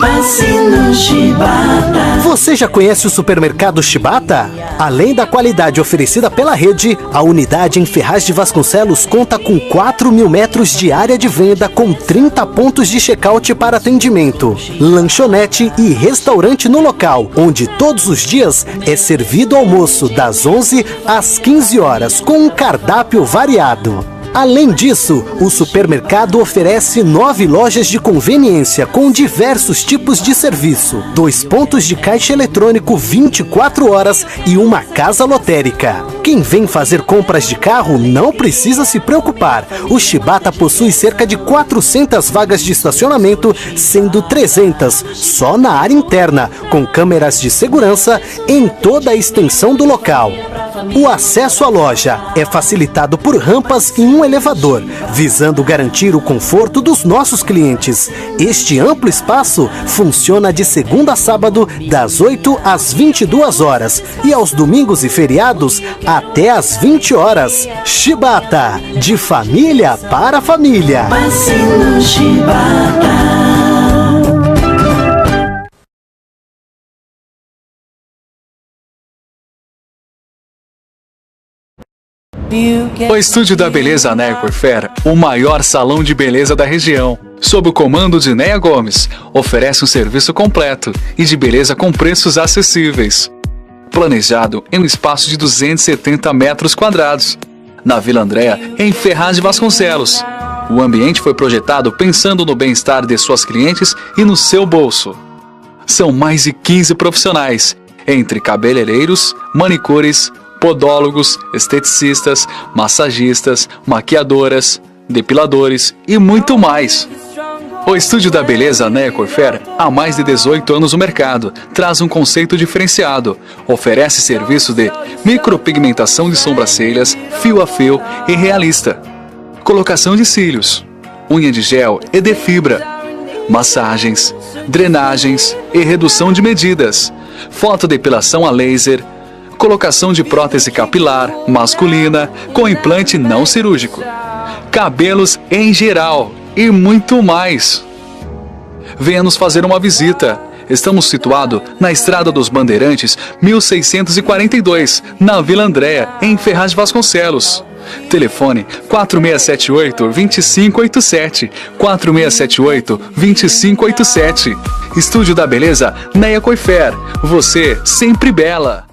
Vacina Chibata. Você já conhece o supermercado Chibata? Além da qualidade oferecida pela rede, a unidade em Ferraz de Vasconcelos conta com 4.000 metros de área de venda com 30 pontos de check-out para atendimento, lanchonete e restaurante no local, onde todos os dias é servido almoço das 11 às 15 horas com um cardápio variado. Além disso, o supermercado oferece 9 lojas de conveniência com diversos tipos de serviço, 2 pontos de caixa eletrônico 24 horas e uma casa lotérica. Quem vem fazer compras de carro não precisa se preocupar. O Chibata possui cerca de 400 vagas de estacionamento, sendo 300 só na área interna, com câmeras de segurança em toda a extensão do local. O acesso à loja é facilitado por rampas e um elevador, visando garantir o conforto dos nossos clientes. Este amplo espaço funciona de segunda a sábado, das 8 às 22 horas e aos domingos e feriados até às 20 horas. Chibata, de família para família. Vacina Chibata. O Estúdio da Beleza Neia Coifer, o maior salão de beleza da região, sob o comando de Neia Gomes, oferece um serviço completo e de beleza com preços acessíveis. Planejado em um espaço de 270 metros quadrados, na Vila Andréa, em Ferraz de Vasconcelos. O ambiente foi projetado pensando no bem-estar de suas clientes e no seu bolso. São mais de 15 profissionais, entre cabeleireiros, manicures, podólogos, esteticistas, massagistas, maquiadoras, depiladores e muito mais. O Estúdio da Beleza Neia Coifer, há mais de 18 anos no mercado, traz um conceito diferenciado. Oferece serviço de micropigmentação de sobrancelhas, fio a fio e realista, colocação de cílios, unha de gel e de fibra, massagens, drenagens e redução de medidas, fotodepilação a laser, colocação de prótese capilar masculina com implante não cirúrgico, cabelos em geral e muito mais. Venha nos fazer uma visita. Estamos situados na Estrada dos Bandeirantes, 1642, na Vila Andréa, em Ferraz de Vasconcelos. Telefone 4678-2587, 4678-2587. Estúdio da Beleza Neia Coifer, você sempre bela.